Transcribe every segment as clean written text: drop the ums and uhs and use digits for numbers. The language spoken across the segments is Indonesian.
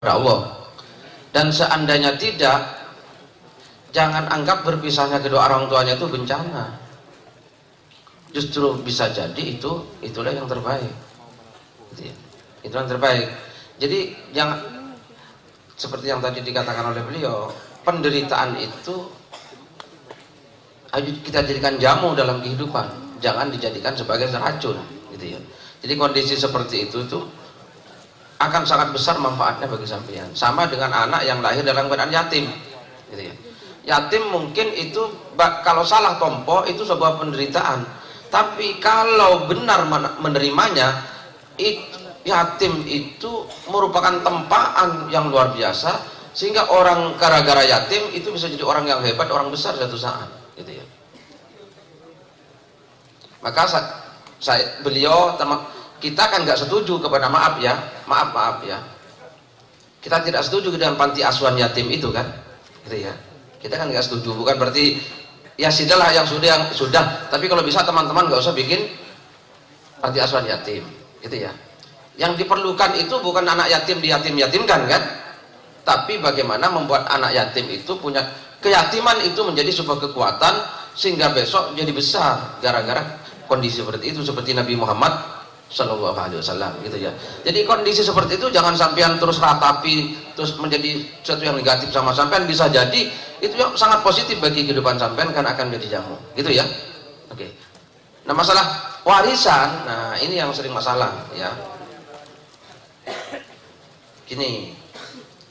Allah. Dan seandainya tidak, jangan anggap berpisahnya kedua orang tuanya itu bencana. Justru bisa jadi itulah yang terbaik. Itu yang terbaik. Jadi jangan seperti yang tadi dikatakan oleh beliau, penderitaan itu kita jadikan jamu dalam kehidupan, jangan dijadikan sebagai racun, gitu ya. Jadi kondisi seperti itu akan sangat besar manfaatnya bagi sampean. Sama dengan anak yang lahir dalam keadaan yatim, gitu ya. Yatim mungkin itu kalau salah tompo itu sebuah penderitaan, tapi kalau benar menerimanya, yatim itu merupakan tempaan yang luar biasa, sehingga orang gara-gara yatim itu bisa jadi orang yang hebat, orang besar suatu saat, gitu ya. Maka beliau kita kan nggak setuju kepada maaf ya, kita tidak setuju dengan panti asuhan yatim itu kan, gitu ya. Kita kan nggak setuju, bukan berarti ya sudahlah yang sudah, tapi kalau bisa teman-teman nggak usah bikin panti asuhan yatim, gitu ya. Yang diperlukan itu bukan anak yatim diyatim-yatimkan kan, tapi bagaimana membuat anak yatim itu punya keyatiman itu menjadi sebuah kekuatan sehingga besok jadi besar gara-gara kondisi seperti itu, seperti Nabi Muhammad Shallallahu Alaihi Wasallam, gitu ya. Jadi kondisi seperti itu jangan sampean terus ratapi terus menjadi sesuatu yang negatif sama sampean, bisa jadi itu yang sangat positif bagi kehidupan sampean, kan akan menjadi jamu, gitu ya. Oke. Nah, masalah warisan, nah ini yang sering masalah ya. Gini,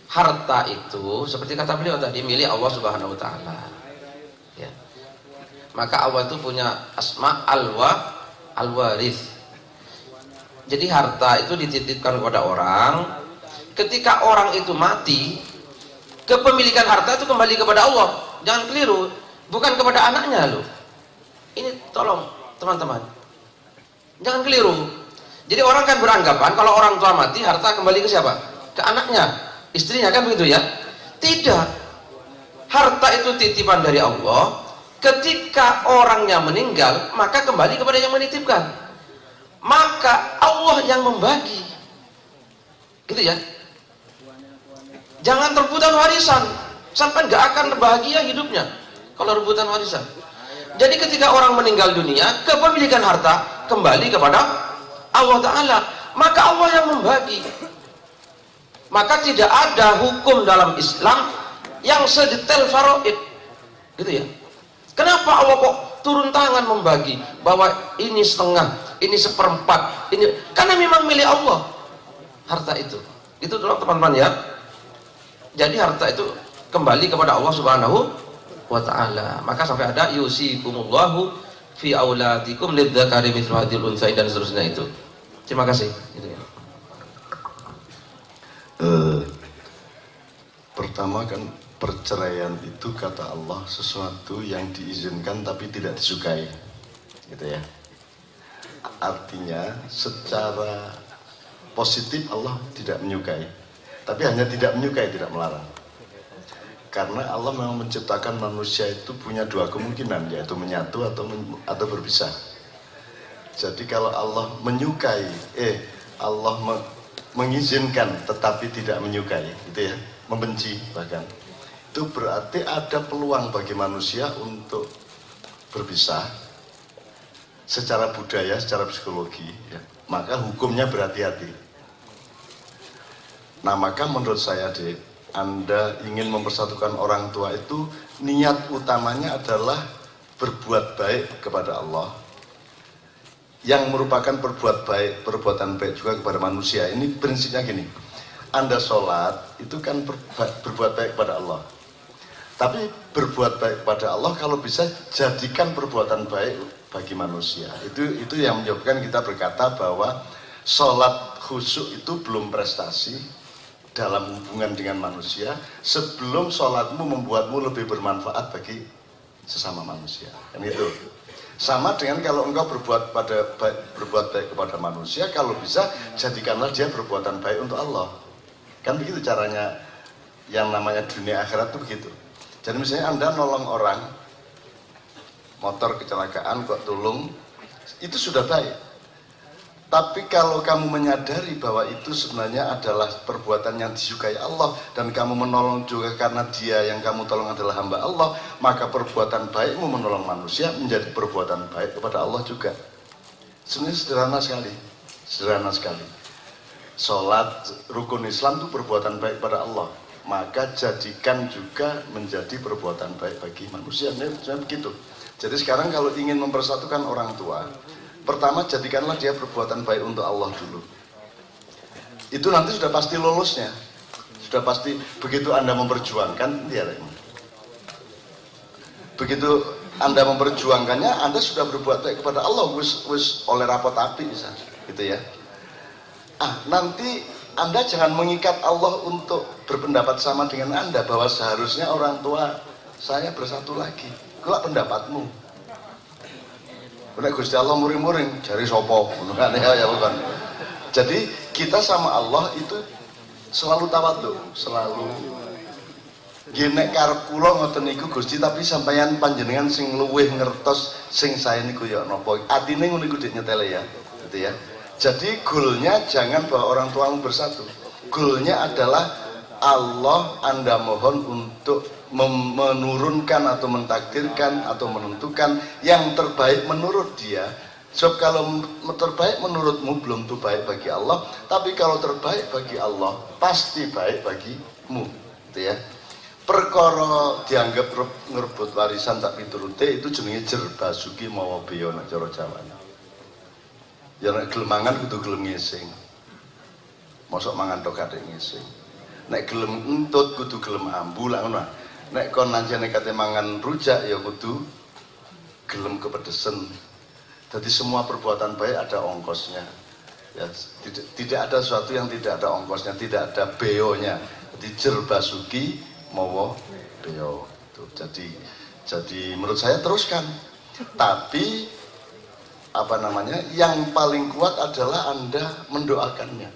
harta itu seperti kata beliau tadi milik Allah Subhanahu Wa Taala. Ya. Maka Allah itu punya asma al-waris. Jadi harta itu dititipkan kepada orang. Ketika orang itu mati, kepemilikan harta itu kembali kepada Allah. Jangan keliru, bukan kepada anaknya loh. Ini tolong teman-teman, jangan keliru. Jadi orang kan beranggapan kalau orang tua mati, harta kembali ke siapa? Ke anaknya, istrinya, kan begitu ya? Tidak. Harta itu titipan dari Allah. Ketika orangnya meninggal, maka kembali kepada yang menitipkan. Maka Allah yang membagi, gitu ya. Jangan rebutan warisan, sampai nggak akan bahagia hidupnya kalau rebutan warisan. Jadi ketika orang meninggal dunia, kepemilikan harta kembali kepada Allah Ta'ala, maka Allah yang membagi. Maka tidak ada hukum dalam Islam yang sedetail faraid, gitu ya. Kenapa Allah kok turun tangan membagi bahwa ini setengah, ini seperempat, ini karena memang milik Allah harta itu. Itu tolong teman-teman ya. Jadi harta itu kembali kepada Allah Subhanahu wa Ta'ala. Maka sampai ada yusikumullahu fi auladikum lidzakari mithlu hadhil unsay dan seterusnya itu. Terima kasih. Gitu ya. Pertama kan perceraian itu kata Allah sesuatu yang diizinkan tapi tidak disukai, gitu ya. Artinya secara positif Allah tidak menyukai, tapi hanya tidak menyukai, tidak melarang. Karena Allah memang menciptakan manusia itu punya dua kemungkinan, yaitu menyatu atau berpisah. Jadi kalau Allah menyukai, Allah mengizinkan tetapi tidak menyukai, gitu ya, membenci bahkan, itu berarti ada peluang bagi manusia untuk berpisah secara budaya, secara psikologi ya. Maka hukumnya berhati-hati. Nah, maka menurut saya, Dek, Anda ingin mempersatukan orang tua itu niat utamanya adalah berbuat baik kepada Allah, yang merupakan perbuatan baik juga kepada manusia. Ini prinsipnya gini, Anda sholat itu kan berbuat baik kepada Allah, tapi berbuat baik kepada Allah kalau bisa jadikan perbuatan baik bagi manusia. Itu yang menyebabkan kita berkata bahwa sholat khusyuk itu belum prestasi dalam hubungan dengan manusia sebelum sholatmu membuatmu lebih bermanfaat bagi sesama manusia. Kan itu. Sama dengan kalau engkau berbuat baik kepada manusia, kalau bisa jadikanlah dia perbuatan baik untuk Allah. Kan begitu caranya, yang namanya dunia akhirat itu begitu. Jadi misalnya Anda nolong orang, motor kecelakaan kok tolong, itu sudah baik. Tapi kalau kamu menyadari bahwa itu sebenarnya adalah perbuatan yang disukai Allah dan kamu menolong juga karena dia yang kamu tolong adalah hamba Allah, maka perbuatan baikmu menolong manusia menjadi perbuatan baik kepada Allah juga. Sebenarnya sederhana sekali, sederhana sekali. Sholat rukun Islam itu perbuatan baik kepada Allah, maka jadikan juga menjadi perbuatan baik bagi manusia. Sebenarnya begitu. Jadi sekarang kalau ingin mempersatukan orang tua, pertama jadikanlah dia perbuatan baik untuk Allah dulu. Itu nanti sudah pasti lolusnya. Sudah pasti begitu Anda memperjuangkan, dia begitu Anda memperjuangkannya, Anda sudah berbuat baik kepada Allah, wis oleh rapot api bisa, gitu ya. Nanti Anda jangan mengikat Allah untuk berpendapat sama dengan Anda bahwa seharusnya orang tua saya bersatu lagi. Kelak pendapatmu. Nek Gusti Allah muring-muring jari sopo kan ya bukan. Jadi kita sama Allah itu selalu tawadhu, selalu gene karep kula ngoten niku Gusti, tapi sampeyan panjenengan sing luwih ngertos sing saya niku ya napa. Atine ngono iku dik nyetele ya, gitu ya. Jadi goalnya jangan bahwa orang tuamu bersatu. Goalnya adalah Allah Anda mohon untuk menurunkan atau mentakdirkan atau menentukan yang terbaik menurut dia. Sebab kalau terbaik menurutmu belum tentu baik bagi Allah, tapi kalau terbaik bagi Allah pasti baik bagimu, gitu ya. Perkara dianggap ngerebut warisan tak piturute itu jenenge jer basuki mawa beya nek cara Jawane. Ya nek gelem mangan kudu gelem ngising. Mosok mangan tok kadek ngising. Nek gelem entut kudu gelem ambu lah ngono. Nek kon nanjane kate mangan rujak ya kudu gelem kepedesen. Jadi semua perbuatan baik ada ongkosnya. Ya, tidak ada sesuatu yang tidak ada ongkosnya, tidak ada beonya. Jadi jer basuki mawa beo. Jadi menurut saya teruskan. Tapi yang paling kuat adalah Anda mendoakannya.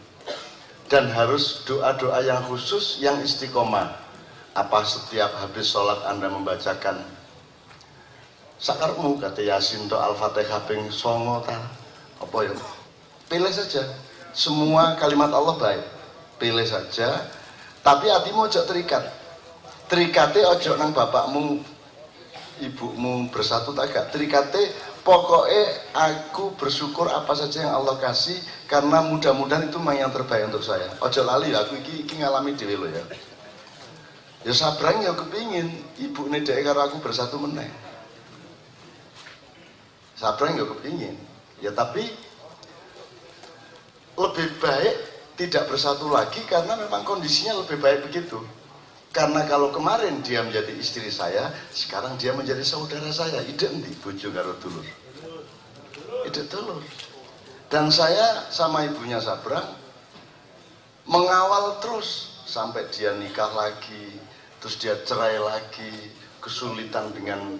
Dan harus doa-doa yang khusus yang istiqomah. Apa setiap habis sholat Anda membacakan sakarmu kata Yasin to Al-Fatihah ping 9 ta apa ya, pilih saja. Semua kalimat Allah baik, pilih saja. Tapi hatimu ojo terikat, terikate ojo nang bapakmu ibumu bersatu tak gak, terikate pokoknya aku bersyukur apa saja yang Allah kasih karena mudah-mudahan itu memang yang terbaik untuk saya. Ojo lali aku iki ngalami dhewe lho ya. Ya sabrang ya kepingin ibu nedek karo aku bersatu meneh. Sabrang ya kepingin. Ya tapi lebih baik tidak bersatu lagi karena memang kondisinya lebih baik begitu. Karena kalau kemarin dia menjadi istri saya, sekarang dia menjadi saudara saya. Ide endi bojo karo dulur. Ide dulur. Dan saya sama ibunya Sabrang mengawal terus sampai dia nikah lagi, terus dia cerai lagi, kesulitan dengan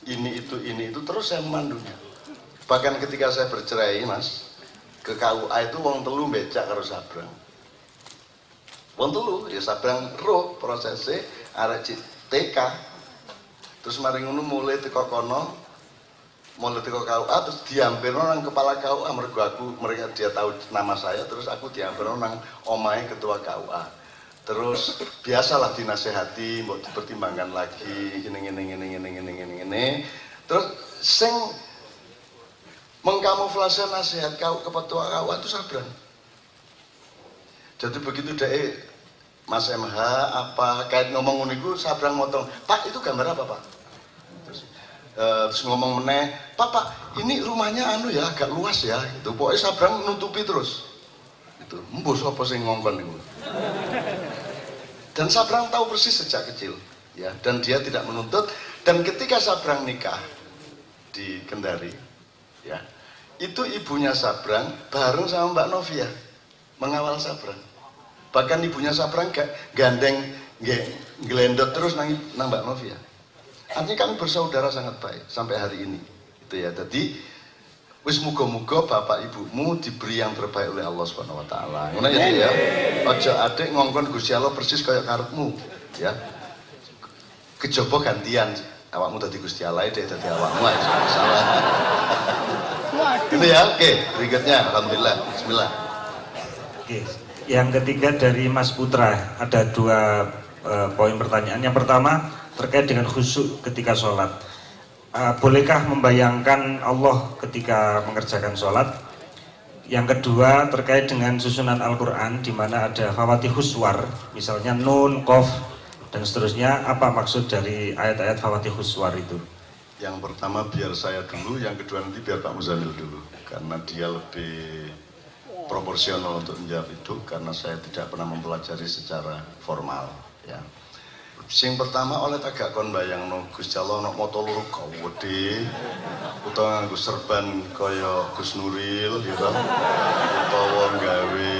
ini itu terus saya memandunya. Bahkan ketika saya bercerai Mas, ke KUA itu wong telu becak karo Sabrang. Wong telu ya Sabrang roh prosesnya arek TK. Terus mari ngono mulai teko kono, mulai teko KUA terus diampirno nang kepala KUA mereka dia tahu nama saya, terus aku diampirno nang omahe ketua KUA. Terus biasalah dinasehati, mau dipertimbangkan lagi, gini. Terus sing mengkamuflase nasihat kau ketua KUA itu Sabrang. Jadi begitu deh Mas MH apa kait ngomong uniku Sabrang motong, Pak itu gambar apa Pak? Terus ngomong meneh, Pak ini rumahnya anu ya agak luas ya, gitu. Pokoknya Sabrang nutupi terus. Itu mbus apa sing ngongkon itu. Dan Sabrang tahu persis sejak kecil, ya. Dan dia tidak menuntut. Dan ketika Sabrang nikah di Kendari, ya, itu ibunya Sabrang bareng sama Mbak Novia mengawal Sabrang. Bahkan ibunya Sabrang gandeng, gelendot terus nang Mbak Novia. Artinya kami bersaudara sangat baik sampai hari ini, itu ya. Jadi wis muga-muga bapak ibumu diberi yang terbaik oleh Allah Subhanahu wa taala. Ngono ya. Aja adik ngongkon Gusti Allah persis kaya karepmu, ya. Kejaba gantian awakmu dadi Gusti Allah, dek dadi awakmu aja salah. Gitu ya, oke. Berikutnya, alhamdulillah. Bismillah. Oke. Yang ketiga dari Mas Putra, ada dua poin pertanyaan. Yang pertama terkait dengan khusyuk ketika sholat. Bolehkah membayangkan Allah ketika mengerjakan sholat? Yang kedua terkait dengan susunan Al-Quran, di mana ada Fawatihus Suwar, misalnya Nun, Qaf, dan seterusnya. Apa maksud dari ayat-ayat Fawatihus Suwar itu? Yang pertama biar saya dulu, yang kedua nanti biar Pak Muzamil dulu, karena dia lebih proporsional untuk menjawab itu, karena saya tidak pernah mempelajari secara formal. Ya. Sing pertama oleh tagak kon bayangno Gusti Allah ana mata loro gawedhe utawa nganggo serban kaya Gus Nuril ya to, utawa gawe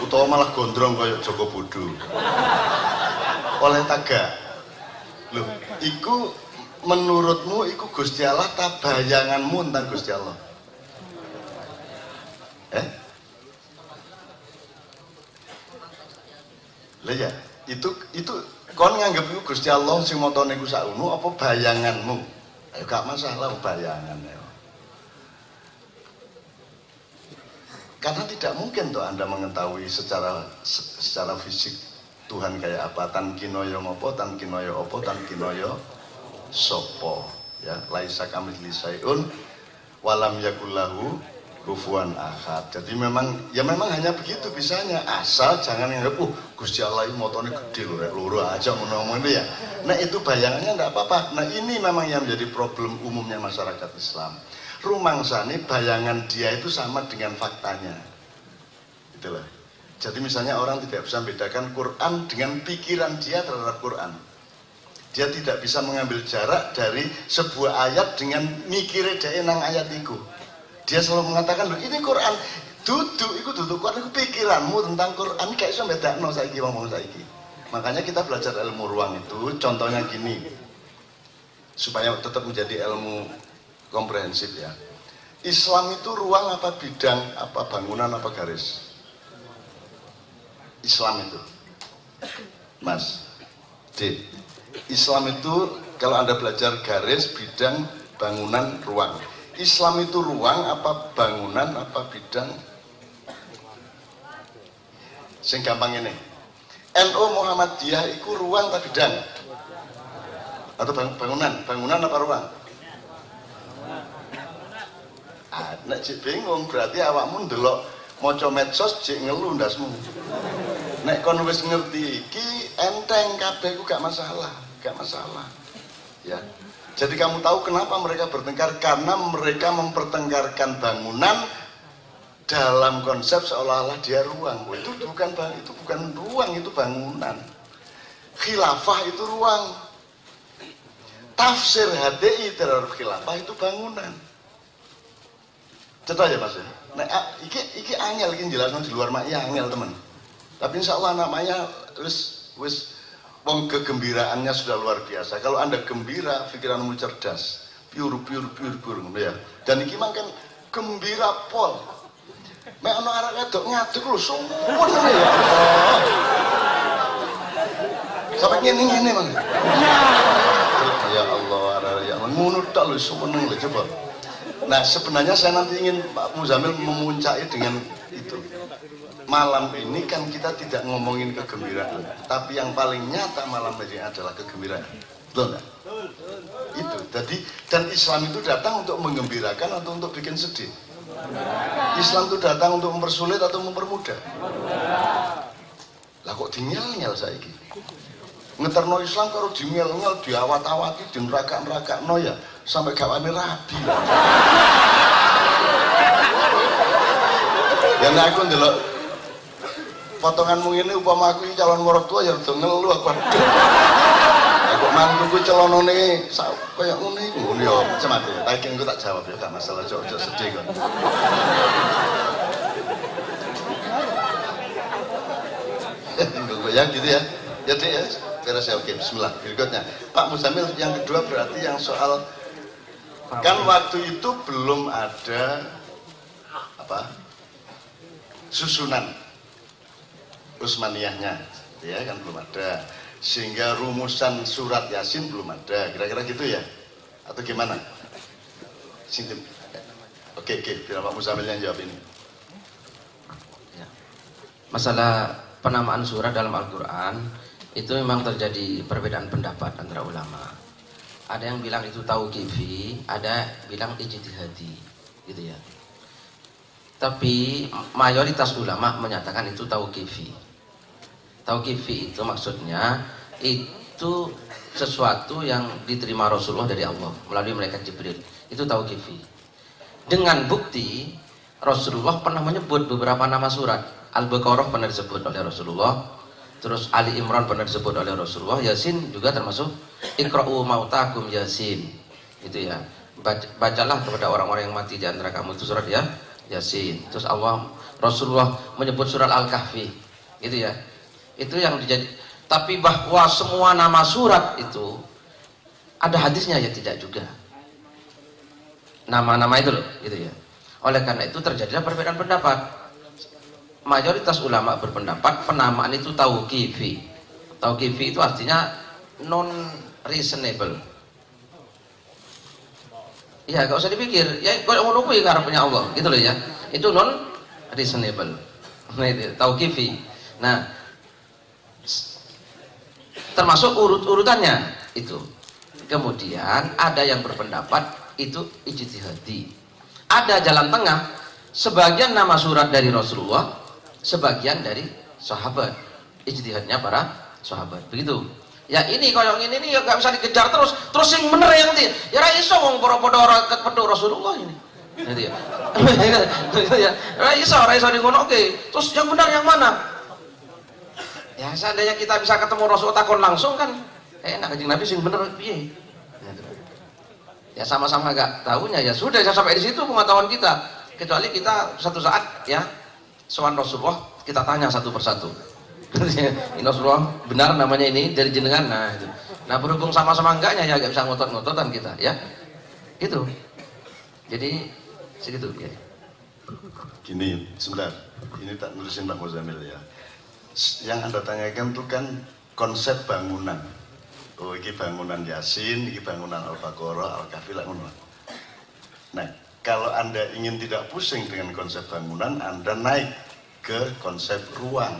utawa malah gondrong kaya Joko Bodo. Oleh tagak. Loh, iku menurutmu iku Gusti Allah ta bayanganmu tentang Gusti Allah? Lah ya, itu kon nganggep iku Gusti Allah sing matane iku sakunu apa bayanganmu? Ayo gak masalah bayangan ya. Karena tidak mungkin tuh Anda mengetahui secara fisik Tuhan kayak apa, tan kinoyo ngopo, tan kinoyo opo, tan kinoyo sopo, ya, laisa kamitsli syai'un walam yakullahu kufuwan ahad. Jadi memang hanya begitu bisanya, asal jangan nganggep Gusti Allah ini motone gede lho rek loro aja ngono-ngono itu ya. Nah itu bayangannya enggak apa-apa. Nah ini memang yang menjadi problem umumnya masyarakat Islam. Rumangsane bayangan dia itu sama dengan faktanya. Itulah. Jadi misalnya orang tidak bisa membedakan Quran dengan pikiran dia terhadap Quran. Dia tidak bisa mengambil jarak dari sebuah ayat dengan mikire dhek nang ayat iku. Dia selalu mengatakan, loh ini Quran, duduk Quran, itu pikiranmu tentang Quran, kayak iso bedakno saiki ngomong saiki. Makanya kita belajar ilmu ruang itu, contohnya gini, supaya tetap menjadi ilmu komprehensif ya. Islam itu ruang apa bidang, apa bangunan, apa garis? Islam itu, Mas, D. Islam itu kalau Anda belajar garis, bidang, bangunan, ruang. Islam itu ruang apa bangunan apa bidang? Sing gampang ini. NU Muhammadiyah itu ruang atau bidang? Atau bangunan? Bangunan apa ruang? Nek cik bingung berarti awakmu ndelok maca medsos cik ngeluh ndasmu. Nek kon wis ngerti iki enteng kabeh iku gak masalah, Ya. Jadi kamu tahu kenapa mereka bertengkar? Karena mereka mempertengkarkan bangunan dalam konsep seolah-olah dia ruang. Itu bukan ruang, itu bangunan. Khilafah itu ruang. Tafsir HDI terhadap khilafah itu bangunan. Cetok ya Mas. Nah, iki angel iki jelasno di luar mak angel teman. Tapi insya Allah namanya wis wong kegembiraannya sudah luar biasa. Kalau Anda gembira, pikiranmu cerdas, pure ya. Dan iki mangken gembira pol. Mek ana arek wedok ngadeg lho suwun ya. Sampai ngene Mang. Ya Allah, ya ngono tok lho suwun lho coba. Nah, sebenarnya saya nanti ingin Pak Muzamil memuncaki dengan itu. Malam ini kan kita tidak ngomongin kegembiraan, tapi yang paling nyata malam ini adalah kegembiraan. Betul nggak? Itu. Jadi dan Islam itu datang untuk menggembirakan atau untuk bikin sedih? Islam itu datang untuk mempersulit atau mempermudah? Lah kok dinyel-nyel saiki? Ngeterno Islam kalau dinyel-nyel, diawat-awati, dinraka-nrakakno ya sampai gawane rabi. Ya nek aku ndelok potonganmu ini upama aku calon mertua ya udah ngeluh aku aduh aku mantuku celonone kayak ngono iku ya macam ya tapi aku tak jawab ya gak masalah ojo sedih kan ya gitu ya jadi ya beres ya oke bismillah berikutnya Pak Muzamil yang kedua berarti yang soal kan waktu itu belum ada apa susunan Utsmaniyahnya ya kan belum ada sehingga rumusan surat Yasin belum ada kira-kira gitu ya atau gimana? Oke Oke, biar Pak Musamil yang jawab ini. Ya. Masalah penamaan surat dalam Al-Quran itu memang terjadi perbedaan pendapat antara ulama. Ada yang bilang itu tauqifi, ada bilang ijtihadi, gitu ya. Tapi mayoritas ulama menyatakan itu tauqifi. Tauqifi itu maksudnya itu sesuatu yang diterima Rasulullah dari Allah melalui malaikat Jibril. Itu tauqifi. Dengan bukti Rasulullah pernah menyebut beberapa nama surat. Al-Baqarah pernah disebut oleh Rasulullah, terus Ali Imran pernah disebut oleh Rasulullah, Yasin juga termasuk. Iqra'u mautakum Yasin, itu ya. Bacalah kepada orang-orang yang mati di antara kamu, itu surat ya Yasin. Terus Rasulullah menyebut surat Al-Kahfi, gitu ya. Itu yang dijadi. Tapi bahwa semua nama surat itu ada hadisnya ya, tidak juga. Nama-nama itu loh, gitu ya. Oleh karena itu terjadilah perbedaan pendapat. Mayoritas ulama berpendapat penamaan itu tauqifi. Tauqifi itu artinya non reasonable. Ya, gak usah dipikir. Ya, kalau ngono kuwi karepnya Allah, gitu loh ya. Itu non reasonable. Nah, itu tauqifi. Nah, termasuk urutannya itu. Kemudian ada yang berpendapat itu ijtihadi. Ada jalan tengah. Sebagian nama surat dari Rasulullah, sebagian dari sahabat. Ijtihadnya para sahabat. Begitu. Ya ini kalau yang ini ya gak bisa dikejar terus yang bener yang nanti. Ya ra iso wong para-para ora ketepethuk Rasulullah ini. Gitu ya. Gitu ya. Ra iso dingonoke. Terus yang benar yang mana? Ya seandainya kita bisa ketemu Rasul takon langsung kan enak, Kanjeng Nabi sing bener piye. Ya sama-sama gak tahunya ya sudah sampai di situ pengetahuan kita. Kecuali kita satu saat ya sowan Rasulullah kita tanya satu persatu. Ini Rasulullah benar namanya ini dari jenengan. Nah itu. Nah berhubung sama-sama enggaknya ya gak bisa ngotot-ngototan kita ya. Itu. Jadi segitu ya. Gini, sebentar. Ini tak nulisin Pak Muzamil ya. Yang Anda tanyakan itu kan konsep bangunan. Oh, ini bangunan Yasin, ini bangunan Al-Baqarah, Al-Kahfi lah ngono. Nah, kalau Anda ingin tidak pusing dengan konsep bangunan, Anda naik ke konsep ruang.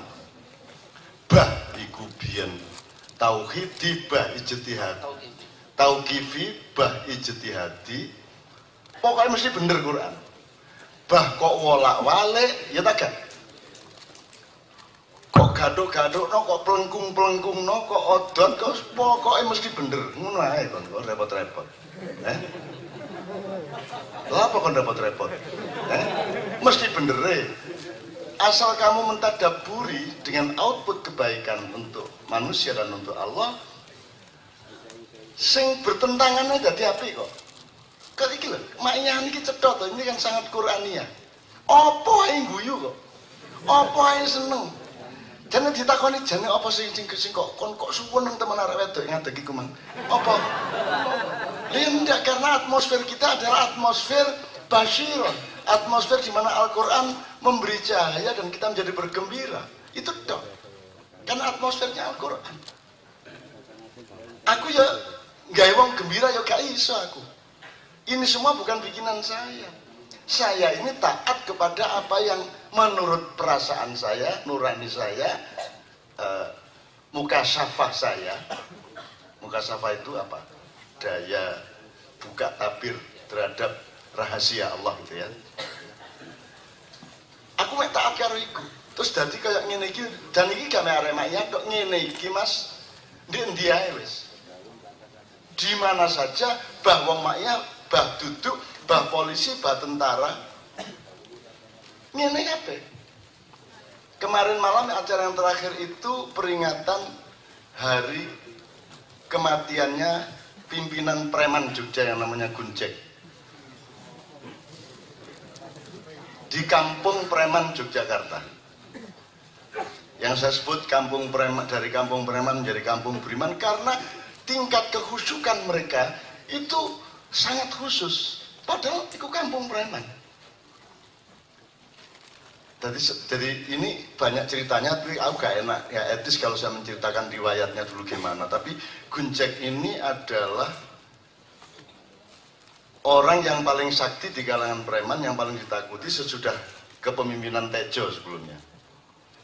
Bah iku biyen tauhid bah ijtihad. Tauqifi bah ijtihadi. Pokoknya mesti bener Quran. Bah kok wolak-walik ya tak gak? Kok gaduk-gaduk no, kok pelengkung-pelengkung no, kok odot, kok pokoknya mesti bener. Ngono ae kon, kok repot-repot. Lah apa kon repot-repot? Mesti bener. Asal kamu mentadaburi dengan output kebaikan untuk manusia dan untuk Allah, sing bertentangan aja dadi apik kok. Kok iki lho, maknya iki cedhot, ini kan sangat Qur'aniyah. Apa ae guyu kok? Apa ae seneng? Jangan ditakoni jane apa sing kok suweneng temen arek wedok ngadeg iku mang. Apa? Linda karena atmosfer kita adalah atmosfer basyiron, atmosfer di mana Al-Qur'an memberi cahaya dan kita menjadi bergembira. Itu dong. Karena atmosfernya Al-Qur'an. Aku ya gawe wong gembira ya gak iso aku. Ini semua bukan bikinan saya. Saya ini taat kepada apa yang menurut perasaan saya, nurani saya, mukasyafah saya. Mukasyafah itu apa? Daya buka tabir terhadap rahasia Allah gitu ya. Aku mek taat karo iku. Terus dadi kayak ngene iki, dan iki gak mek arek maknya kok ngene iki Mas. Ndek endi ae wis. Di mana saja bah wong maknya, bah duduk, bah polisi, bah tentara. Ngene kabeh. Kemarin malam acara yang terakhir itu peringatan hari kematiannya pimpinan preman Jogja yang namanya Gunjek. Di kampung preman Yogyakarta. Yang saya sebut kampung preman, dari kampung preman menjadi kampung beriman karena tingkat kekhusyukan mereka itu sangat khusus. Padahal itu kampung preman. Jadi ini banyak ceritanya, tapi aku gak enak ya etis kalau saya menceritakan riwayatnya dulu gimana. Tapi Gunjek ini adalah orang yang paling sakti di kalangan preman, yang paling ditakuti sesudah kepemimpinan Tejo sebelumnya.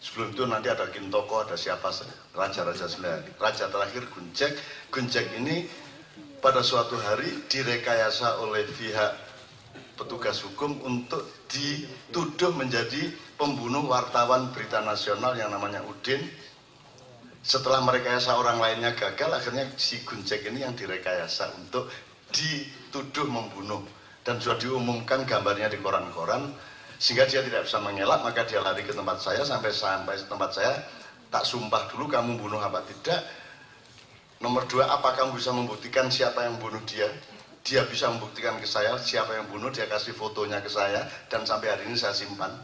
Sebelum itu nanti ada Kintoko, ada siapa, raja-raja sembilan. Raja terakhir Gunjek. Gunjek ini pada suatu hari direkayasa oleh pihak petugas hukum untuk dituduh menjadi pembunuh wartawan berita nasional yang namanya Udin. Setelah merekayasa orang lainnya gagal, akhirnya si Gunjek ini yang direkayasa untuk dituduh membunuh. Dan sudah diumumkan gambarnya di koran-koran, sehingga dia tidak bisa mengelak, maka dia lari ke tempat saya. Sampai tempat saya, tak sumpah dulu kamu bunuh apa tidak. Nomor 2, apa kamu bisa membuktikan siapa yang bunuh dia? Dia bisa membuktikan ke saya siapa yang bunuh, dia kasih fotonya ke saya, dan sampai hari ini saya simpan.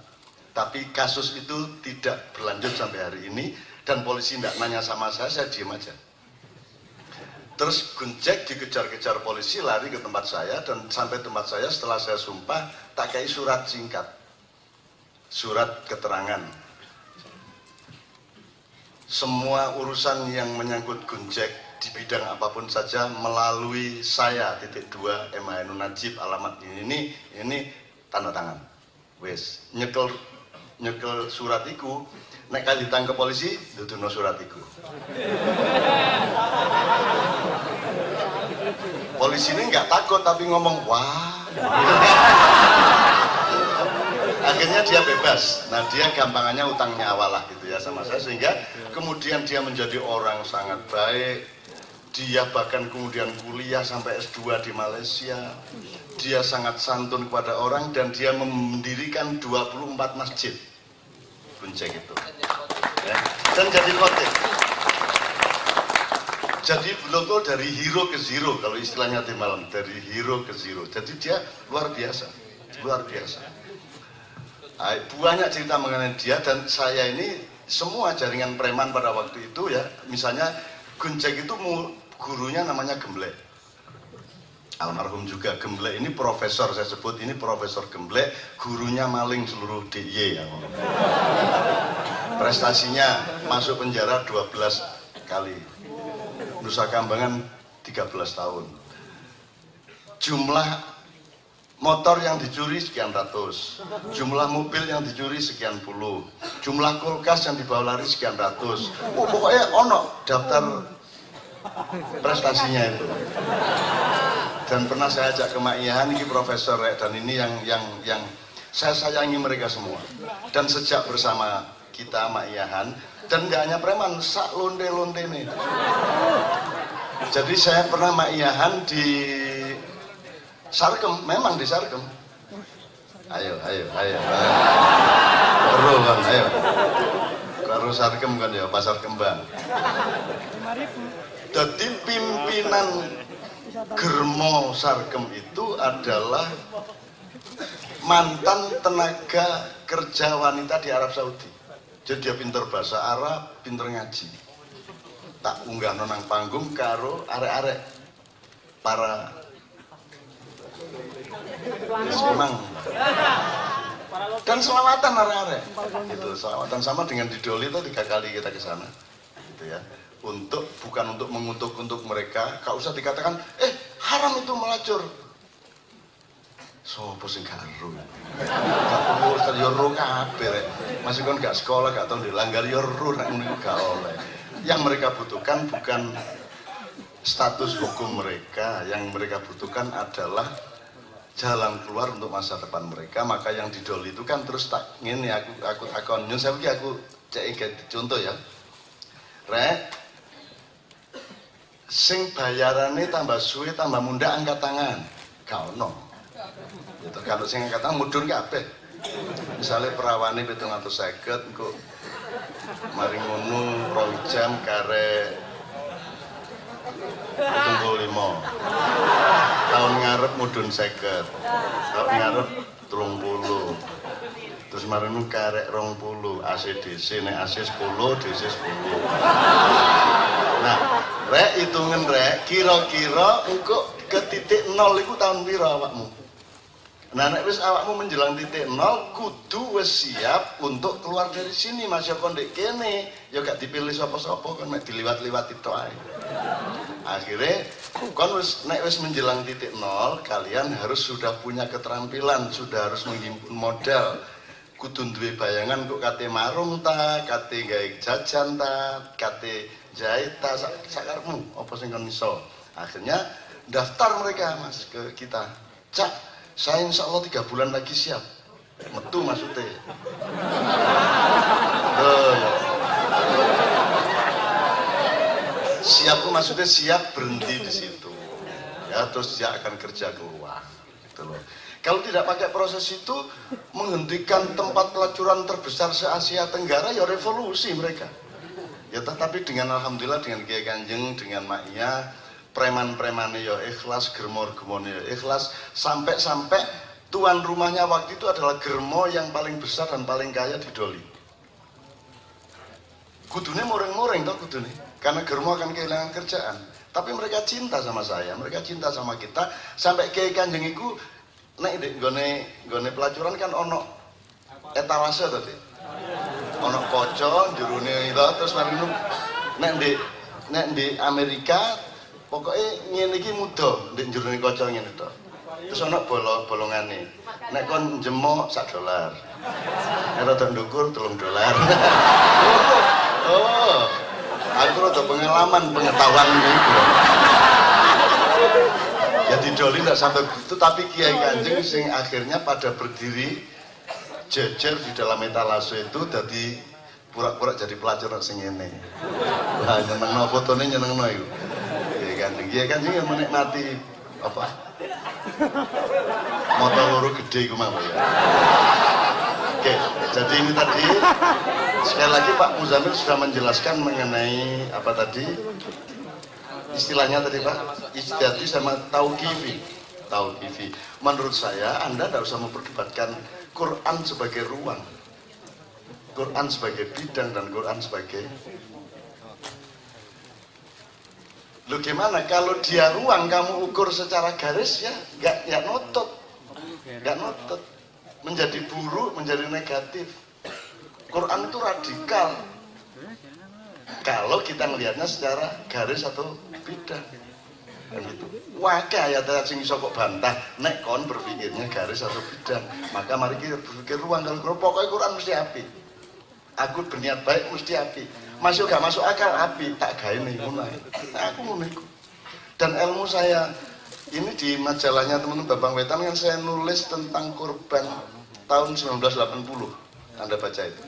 Tapi kasus itu tidak berlanjut sampai hari ini, dan polisi tidak nanya sama saya diem aja. Terus Gunjek dikejar-kejar polisi, lari ke tempat saya, dan sampai tempat saya setelah saya sumpah, tak kayak surat singkat, surat keterangan. Semua urusan yang menyangkut Gunjek di bidang apapun saja melalui saya, .2 M. Ainun Najib, alamat ini tanda tangan. Wes, nyekel surat iku, nek kali ditangkep polisi, duduno surat iku. Polisi ini nggak takut tapi ngomong wah. Akhirnya dia bebas. Nah, dia gampangannya utang nyawa lah gitu ya sama saya, sehingga kemudian dia menjadi orang sangat baik. Dia bahkan kemudian kuliah sampai S2 di Malaysia. Dia sangat santun kepada orang, dan dia mendirikan 24 masjid. Gunjek itu. Ya. Dan jadi khotib. Jadi betul-betul dari hero ke zero, kalau istilahnya di malam, dari hero ke zero. Jadi dia luar biasa, luar biasa. Banyak cerita mengenai dia, dan saya ini semua jaringan preman pada waktu itu ya. Misalnya Gunjek itu gurunya namanya Gemblek, almarhum juga. Gemblek ini profesor, saya sebut ini Profesor Gemblek, gurunya maling seluruh DIY ya. Prestasinya masuk penjara 12 kali, Nusa Kambangan 13 tahun. Jumlah motor yang dicuri sekian ratus, jumlah mobil yang dicuri sekian puluh, jumlah kulkas yang dibawa lari sekian ratus. Pokoknya ono daftar prestasinya itu. Dan pernah saya ajak ke Mak Iyahan, ini profesor dan ini yang saya sayangi mereka semua. Dan sejak bersama kita Mak Iyahan, dan nggak hanya preman, sak londe-londe nih. Jadi saya pernah Mak Iyahan di Sarkem, memang di Sarkem. Ayo. Baru kan, ayo. Baru Sarkem kan ya, Pasar Kembang. Jadi pimpinan Germo Sarkem itu adalah mantan tenaga kerja wanita di Arab Saudi. Jadi dia pinter bahasa Arab, pinter ngaji. Tak unggah nonang panggung karo arek-arek para senang. Dan selawatan arek-arek. Gitu, selawatan sama dengan di Doli itu 3 kali kita ke sana. Gitu ya. Bukan untuk mengutuk mereka, gak usah dikatakan haram itu melacur. Sopo sing gak ero. Gak perlu yo ero kabeh. Masih kon gak sekolah, gak tau dilanggar yo ero nek ngono gak oleh. Yang mereka butuhkan bukan status hukum mereka, yang mereka butuhkan adalah jalan keluar untuk masa depan mereka. Maka yang di Doli itu kan terus tak ngene aku nyun saya aku cek contoh ya. Rek sing bayarane tambah suwe tambah munda angkat tangan. Gak ono. Itu kalau sing angkat tangan mudhun kabeh. Misalnya perawane 750 engko mari ngono 2 jam kare 75. Tahun ngarep mudhun 50. Tahun ngarep 30. Terus mari nu karek 20, ACDC nek AC 10, DC 10. Nah, rek hitungan rek, kira-kira engko ke titik 0 iku tahun pira awakmu? Nah, nek wis awakmu menjelang titik nol, kudu wis siap untuk keluar dari sini. Mas yo kon ndek kene, yo gak dipilih sapa-sapa kon mek diliwat-liwati tok ae. Akhirnya kon wis nek wis menjelang titik nol, kalian harus sudah punya keterampilan, sudah harus menghimpun modal. Kudu duwe bayangan kok kate marung ta, kate gawe jajan ta, kate jahit ta, sakarepmu apa sing kon iso. Akhirnya daftar mereka Mas ke kita. Cak, saya insya Allah 3 bulan lagi siap. Metu maksudnya. Oh, ya. Siap maksudnya siap berhenti di situ. Ya, terus dia akan kerja keluar. Gitu loh. Kalau tidak pakai proses itu, menghentikan tempat pelacuran terbesar se-Asia Tenggara, ya revolusi mereka. Ya, tetapi dengan alhamdulillah dengan Kiai Kanjeng, dengan Mak Iya, preman-premannya ya ikhlas, germo-germone ya ikhlas, sampai-sampai tuan rumahnya waktu itu adalah germo yang paling besar dan paling kaya di Doli. Kudune moreng-moreng toh kudune, karena germo akan kehilangan kerjaan. Tapi mereka cinta sama saya, mereka cinta sama kita, sampai Kiai Kanjeng iku nek nggone pelacuran kan ono etalase tadi. Ono kaca jurune itu terus mari nek di Amerika pokoknya ngene iki muda ndek njero kaca ngene to. Terus ana bolongane. Nek kon jemok $1. Nek rada ndukur $3. Oh. Aku rada pengalaman pengetahuan itu. Ya di Doli tidak sampai begitu, tapi Kiai Kanjeng sing akhirnya pada berdiri jejer di dalam etalase itu jadi pura-pura jadi pelacur sing ngene. Wah, nyenengno fotone nyenengno iku. Kiai Kanjeng yang menikmati apa? Motor loro gede iku mau ya. Oke, jadi ini tadi sekali lagi Pak Muzamil sudah menjelaskan mengenai apa tadi? Istilahnya tadi Pak, istiadat sama tauqifi. Menurut saya Anda tidak usah memperdebatkan Quran sebagai ruang, Quran sebagai bidang dan Quran sebagai. Lu gimana kalau dia ruang kamu ukur secara garis ya nggak notot, menjadi buruk, menjadi negatif. Quran itu radikal. Kalau kita melihatnya secara garis atau bidang, kan gitu. Wakah ya sing iso kok bantah, nek kon berpikirnya garis atau bidang, maka mari kita berpikir ruang. Kalau pokoknya Quran mesti api. Aku berniat baik mesti api. Masuk gak masuk akal api, tak gawe nih mulai. Aku ngono iku. Dan ilmu saya ini di majalahnya teman-teman Babang Wetan kan saya nulis tentang korban tahun 1980. Anda baca itu.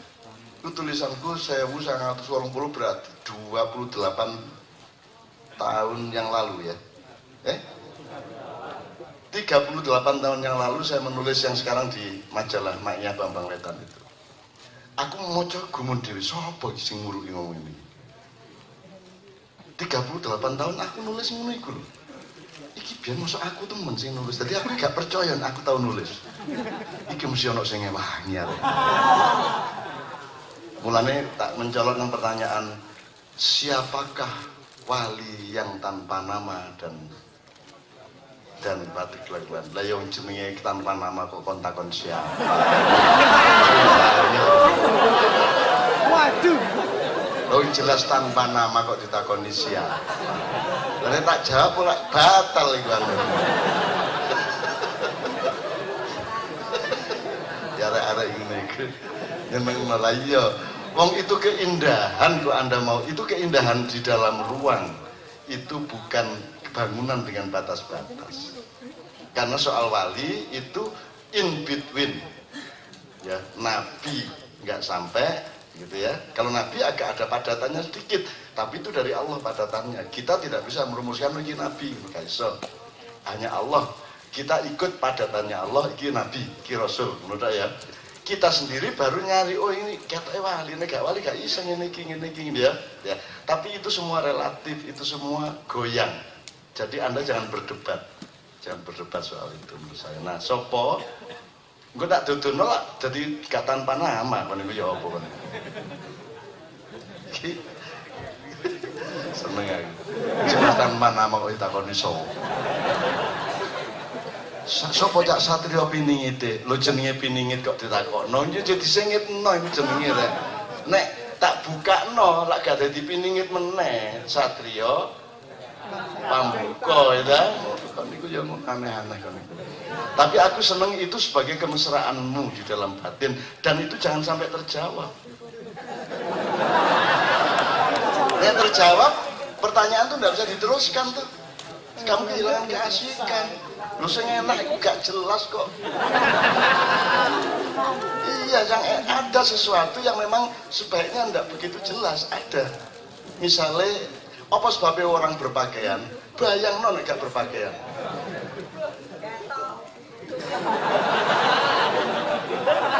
Itu tulisanku 1980 berarti 28 tahun yang lalu ya. 38 tahun yang lalu saya menulis yang sekarang di majalah Mak Iya Bambang Wetan itu. Aku mau coba gumun diri, sapa sing nguruki ngomong ini. 38 tahun aku nulis ngono iku lho. Iki biyen mosok aku temen sing nulis. Tadi aku gak percaya aku tahu nulis. Iki mesti ono sing ngewangi arek. Mulane tak mencolokkan pertanyaan, siapakah wali yang tanpa nama dan batik laguan? Lah yang jenenge tanpa nama kok kontakon siapa? Waduh. Oh jelas tanpa nama kok ditakoni siapa? Lah tak jawab ora batal iku anu. Ya arek-arek ngene iki. Nyeneng malah iya. Wong itu keindahan kok Anda mau, itu keindahan di dalam ruang. Itu bukan bangunan dengan batas-batas. Karena soal wali itu in between. Ya, nabi nggak sampai gitu ya. Kalau nabi agak ada padatannya sedikit, tapi itu dari Allah padatannya. Kita tidak bisa merumuskan lagi nabi, so, hanya Allah. Kita ikut padatannya Allah, iki nabi, iki rasul, menurut saya. Kita sendiri baru nyari, oh ini katanya wali, ini gak wali, gak iseng ini ya. Tapi itu semua relatif, itu semua goyang. Jadi Anda jangan berdebat soal itu menurut saya. Nah, sopo, gue tak duduk nolak, jadi gak tanpa nama, kan itu ya apa kan? Seneng aku. Jelas tanpa nama kok ditakoni sopo. Sopo cak satrio piningite? Lo jenenge piningit kok ditakokno. Yo jadi sengitno iku jenenge rek. Nek tak bukakno lak gak dadi piningit meneh. Satrio pambuka ya. Kok niku yo aneh-aneh kok niku. Tapi aku seneng itu sebagai kemesraanmu di dalam batin dan itu jangan sampai terjawab. Nek terjawab, pertanyaan tuh nggak bisa diteruskan tuh. Kamu kehilangan keasikan. Lu sing enak gak jelas kok. Iya, yang ada sesuatu yang memang sebaiknya nggak begitu jelas. Ada. Misalnya, apa sebabnya orang berpakaian? Bayang non gak berpakaian.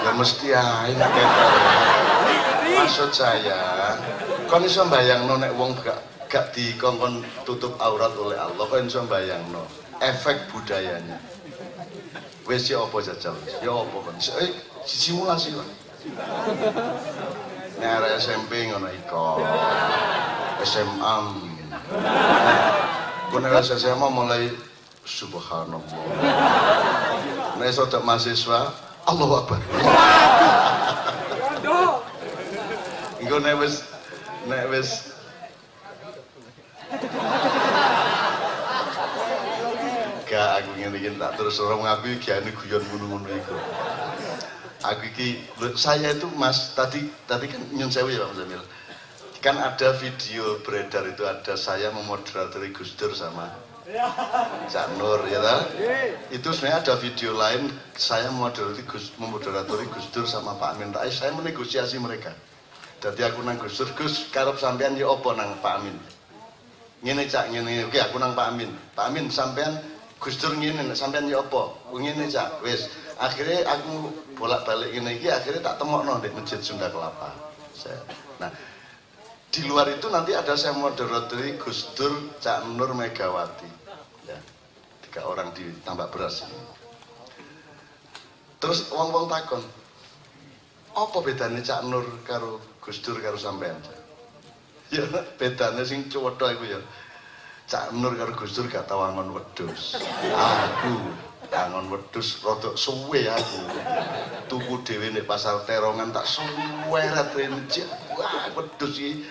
Ya mesti aja maksud saya, kon iso bayangno nek wong gak dikongkon tutup aurat oleh Allah, kon iso bayangno efek budayanya. Wis ya apa jajal? Ya apa kon? Simulasi lah. Nek arek SMP ngono iko. SMA. Kon nek SMA mulai subhanallah. Nek sodak mahasiswa, Allahu Akbar. Engko nek wis gak aku ngene iki tak terus orang aku iki gane guyon ngono-ngono iku. Aku iki saya itu Mas tadi kan nyun sewu ya Pak Jamil. Kan ada video beredar itu ada saya memoderatori Gus Dur sama Cak Nur ya kan? Itu sebenarnya ada video lain saya memoderatori Gus Dur sama Pak Amin Rais, saya menegosiasi mereka. Jadi aku nang Gus Dur, Gus karep sampean ya apa nang Pak Amin? Ngene Cak, ngene. Oke, aku nang Pak Amin. Pak Amin sampean Gus Dur ngene, sampean ya apa? Ngene Cak. Wis, akhirnya aku bolak-balik ngene iki akhirnya tak temokno di Masjid Sunda Kelapa. Nah, di luar itu nanti ada saya moderatori Gus Dur, Cak Nur, Megawati. Ya. 3 orang di Tambak Beras ini. Terus wong-wong takon, apa bedanya Cak Nur karo Gus Dur karo sampean? Ya bedanya sing cewek iku ya. Cak Nur karo Gus Dur gak tau angon wedhus. Aku angon wedhus rada suwe aku. Tuku dhewe nek pasar Terongan tak suweret renjek. Wah, wedhus iki.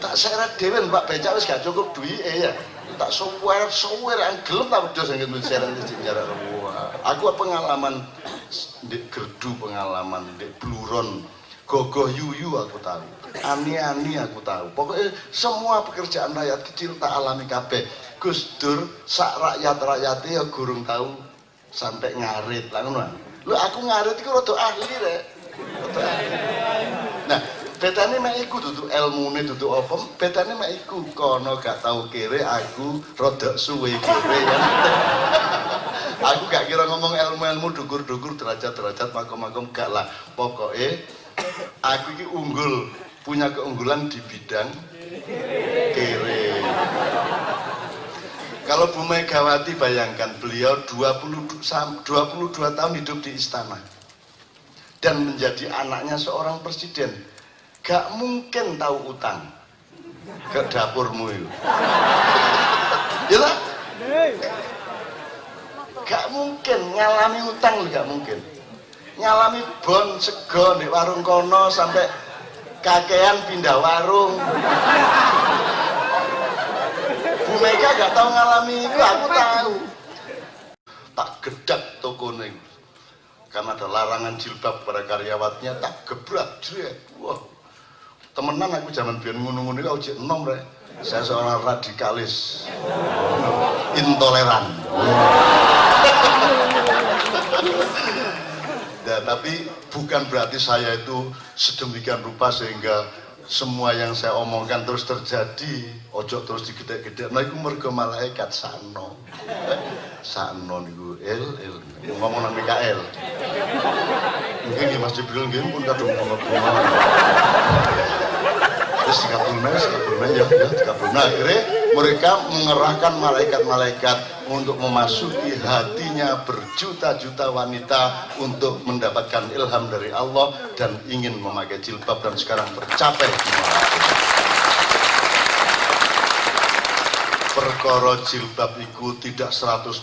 Tak seret dhewe Pak becak wis gak cukup duwike ya. Tak suweret gelem tak wedhus sing seret jarak. Wah, aku pengalaman di gerdu, pengalaman di Bluron, gogoh yuyu aku tahu, ani-ani aku tahu. Pokoknya semua pekerjaan rakyat kecil tak alami kabeh. Gus Dur sak rakyat-rakyatnya ya gurung tahu sampai ngarit lah ngono. Lho aku ngarit iku rada ahli rek. Nah, bedane mek iku dudu ilmune dudu apa? Bedane mek iku kono gak tahu kere, aku rada suwe kere ya. Aku gak kira ngomong ilmu-ilmu dukur-dukur derajat-derajat makom-makom gak lah. Pokoknya aku ini unggul, punya keunggulan di bidang kere. Kalau Bu Megawati bayangkan beliau 22 tahun hidup di istana dan menjadi anaknya seorang presiden, gak mungkin tahu utang ke dapurmu itu. Yalah. Gak mungkin ngalami utang, gak mungkin ngalami bon sego di warung kono sampai kakean pindah warung. Bu Mega gak tahu ngalami itu, aku tahu. Tak gedak toko neng karena ada larangan jilbab pada karyawatnya, tak gebrak jret. Wah, temenan aku zaman biyen ngono-ngono kau jek enom rek. Saya seorang radikalis, intoleran. Nah, tapi bukan berarti saya itu sedemikian rupa sehingga semua yang saya omongkan terus terjadi. Ojo terus digede-gede. Nah, itu mergo malaikat sano. Sano niku ngomong nang Mikael. Mungkin Mas Jibril nggih pun kadung ngomong. Terus dikabulkan ya dikabulkan. Akhirnya mereka mengerahkan malaikat-malaikat untuk memasuki hatinya berjuta-juta wanita untuk mendapatkan ilham dari Allah dan ingin memakai jilbab, dan sekarang tercapai. perkara jilbab iku tidak 100%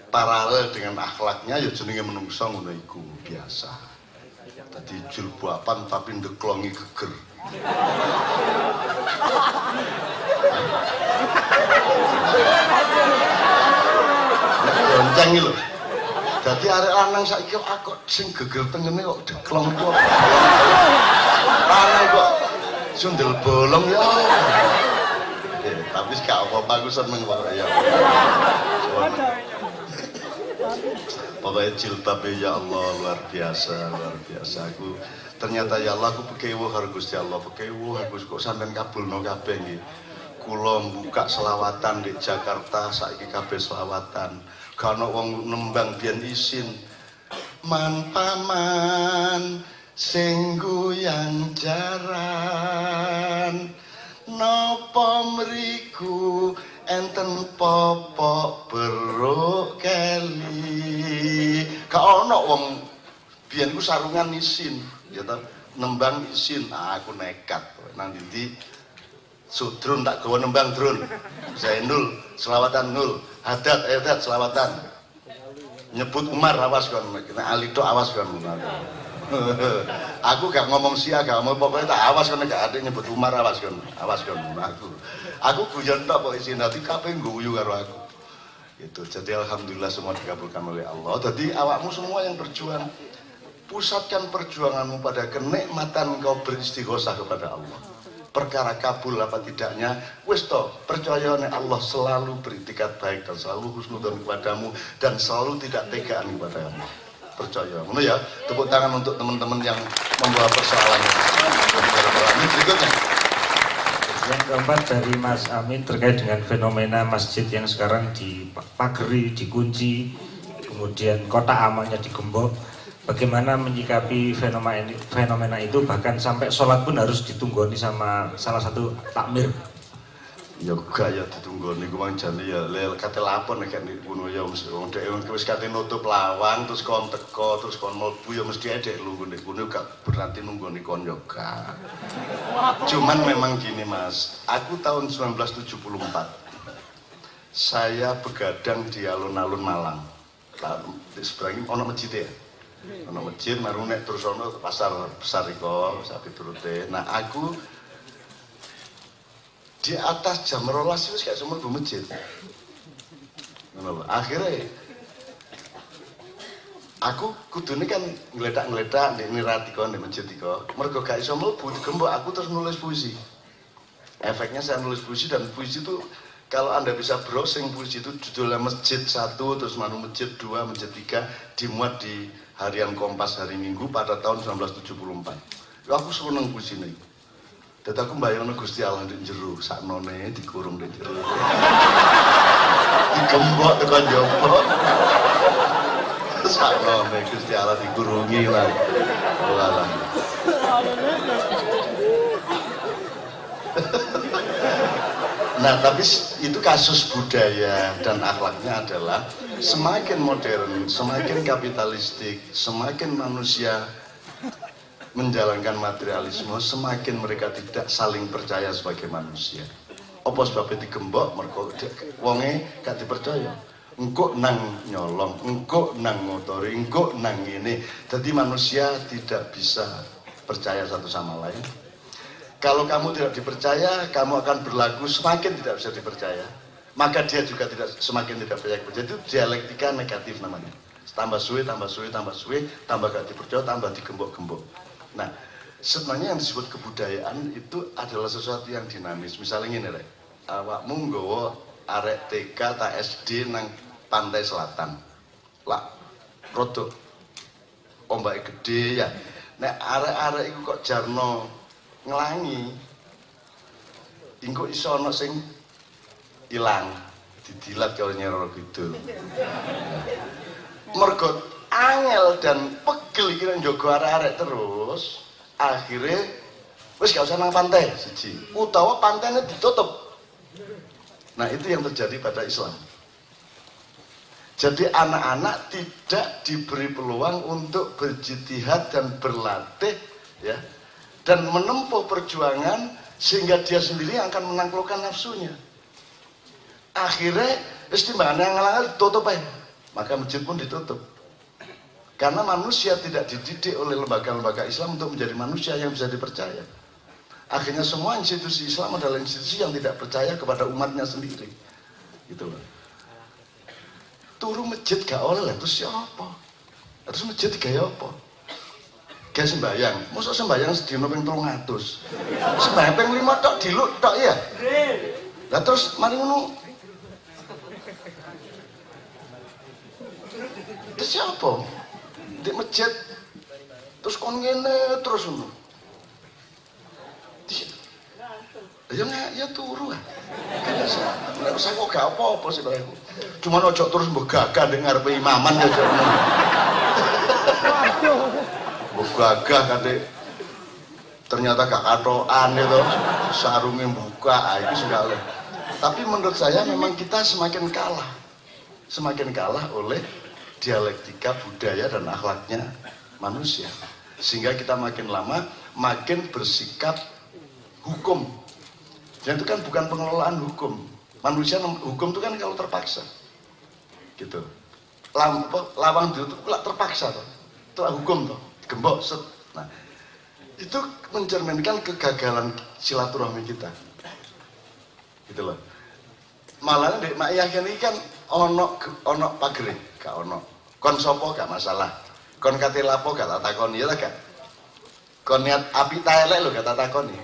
paralel dengan akhlaknya, ya jenenge menungso ngono iku biasa. Tadi jilbaban tapi ndeklongi geger. Gonceng lho. Dadi arek lanang saiki kok sing geger tengene kok deklong kok. Lanang kok sundel bolong ya. Tapi gak apa-apa, aku seneng kok ya. Pokoknya jilbab ya Allah luar biasa. Aku ternyata ya Allah aku pekewo karo Gusti Allah, pekewo aku kok sampean kabulno kabeh nggih. Kula buka selawatan di Jakarta saiki kabeh selawatan. Gak ono wong nembang biyen isin. Man paman sing guyang jaran napa mriku enten popok beruk keli. Gak ono wong biyen ku sarungan isin ya ta, nembang isin. Aku nekat nang ndi Sudrun tak gawa nembang drun. Zainul selawatan nul, hadat selawatan. Nyebut Umar awas kon, nek Ali tok awas kon. Aku gak ngomong sia, gak ngomong pokoknya tak awas kon, gak ada nyebut Umar awas kon aku guyon tok kok isin dadi kabeh ngguyu karo aku itu. Jadi alhamdulillah semua dikabulkan oleh Allah. Jadi awakmu semua yang berjuang, pusatkan perjuanganmu pada kenikmatan kau beristighosah kepada Allah. Perkara kabul apa tidaknya wis to, percaya nek Allah selalu beritikat baik dan selalu husnudzon kepadamu dan selalu tidak tegaan kepada Allah. Percaya, ngono ya. Tepuk tangan untuk teman-teman yang membawa persoalan ini. Berikutnya. Yang keempat dari Mas Amin terkait dengan fenomena masjid yang sekarang dipageri, dikunci, kemudian kotak amalnya digembok. Bagaimana menyikapi fenomena itu, bahkan sampai sholat pun harus ditunggoni sama salah satu takmir. Ya gak ya ditunggoni, gue jane ya lel kate lapor nek nek ngono ya mesti wong dhek wis kate nutup lawang terus kon teko terus kon mlebu ya mesti edek lu ngene kuwi gak berarti nunggoni kon yo gak. Cuman memang gini Mas, aku tahun 1974 saya begadang di alun-alun Malang. Di seberang ono masjid ya. Ono masjid baru nek terus ono pasar besar iko sapi turute. Nah aku di atas jam 12 wis gak semua mlebu masjid. Ngono lho. Akhirnya aku kudune kan ngledak-ngledak nek nirati kon nek masjid iko. Mergo gak iso mlebu digembok aku terus nulis puisi. Efeknya saya nulis puisi dan puisi itu kalau Anda bisa browsing puisi itu judulnya Masjid 1 terus manu Masjid 2, Masjid 3 dimuat di Harian Kompas hari Minggu pada tahun 1974. Ya, aku seneng puisi ini. Dan aku bayangin Gusti Allah di jero, saknone dikurung di jero. Digembok tekan jopo. Saknone Gusti Allah dikurungi lah. Walah. Nah, tapi itu kasus budaya dan akhlaknya adalah semakin modern, semakin kapitalistik, semakin manusia menjalankan materialisme, semakin mereka tidak saling percaya sebagai manusia. Apa sebabnya digembok? Mergo wonge gak dipercaya. Engko nang nyolong, engko nang ngotori, engko nang ngene. Jadi manusia tidak bisa percaya satu sama lain. Kalau kamu tidak dipercaya, kamu akan berlaku semakin tidak bisa dipercaya. Maka dia juga semakin tidak percaya. Jadi itu dialektika negatif namanya. Tambah suwe, tambah gak dipercaya, tambah digembok-gembok. Nah, sebenarnya yang disebut kebudayaan itu adalah sesuatu yang dinamis. Misalnya gini, awakmu nggawa arek TK ta SD nang pantai selatan. Lah, rodok ombak gede ya. Nek arek-arek iku kok jarno ngelangi, engko iso ana sing ilang, didilat kalau Nyai Kidul. Mergo angel dan pegel iki njogo arek-arek terus, akhirnya wis gak usah nang pantai siji, utawa pantainya ditutup. Nah, itu yang terjadi pada Islam. Jadi anak-anak tidak diberi peluang untuk berjihad dan berlatih ya, dan menempuh perjuangan sehingga dia sendiri akan menaklukkan nafsunya. Akhirnya timbangannya ngalang ditutup aja. Maka masjid pun ditutup. Karena manusia tidak dididik oleh lembaga-lembaga Islam untuk menjadi manusia yang bisa dipercaya. Akhirnya semua institusi Islam adalah institusi yang tidak percaya kepada umatnya sendiri. Gitu loh. Turu masjid gak oleh, terus siapa? Terus masjid gaya apa? Gaya sembahyang. Masa sembahyang sedina ping 300. Sembahyang ping 5 tok diluk tok ya. Lah terus mari ngono. Terus siapa? Di masjid terus kon ngene terus ngono. Ya turu ah. Nek usah kok gak apa-apa sih Pak. Cuman ojo terus mbok gagah ning ngarepe imaman ya ojo. Mbok gagah kate ternyata gak katokan itu sarungnya buka itu sudah oleh. Tapi menurut saya memang kita semakin kalah oleh dialektika budaya dan akhlaknya manusia, sehingga kita makin lama makin bersikap hukum. Dan itu kan bukan pengelolaan hukum. Manusia hukum itu kan kalau terpaksa gitu. Lawang itu terpaksa toh. Itu hukum toh, gembok set. Nah, itu mencerminkan kegagalan silaturahmi kita. Gitu loh. Malah Dek Mak Yakin ini kan ono pagere, gak ono. Kon sopo gak masalah. Kon kate lapo gak tak takoni ya ta gak. Kon niat api ta elek lho gak tak takoni.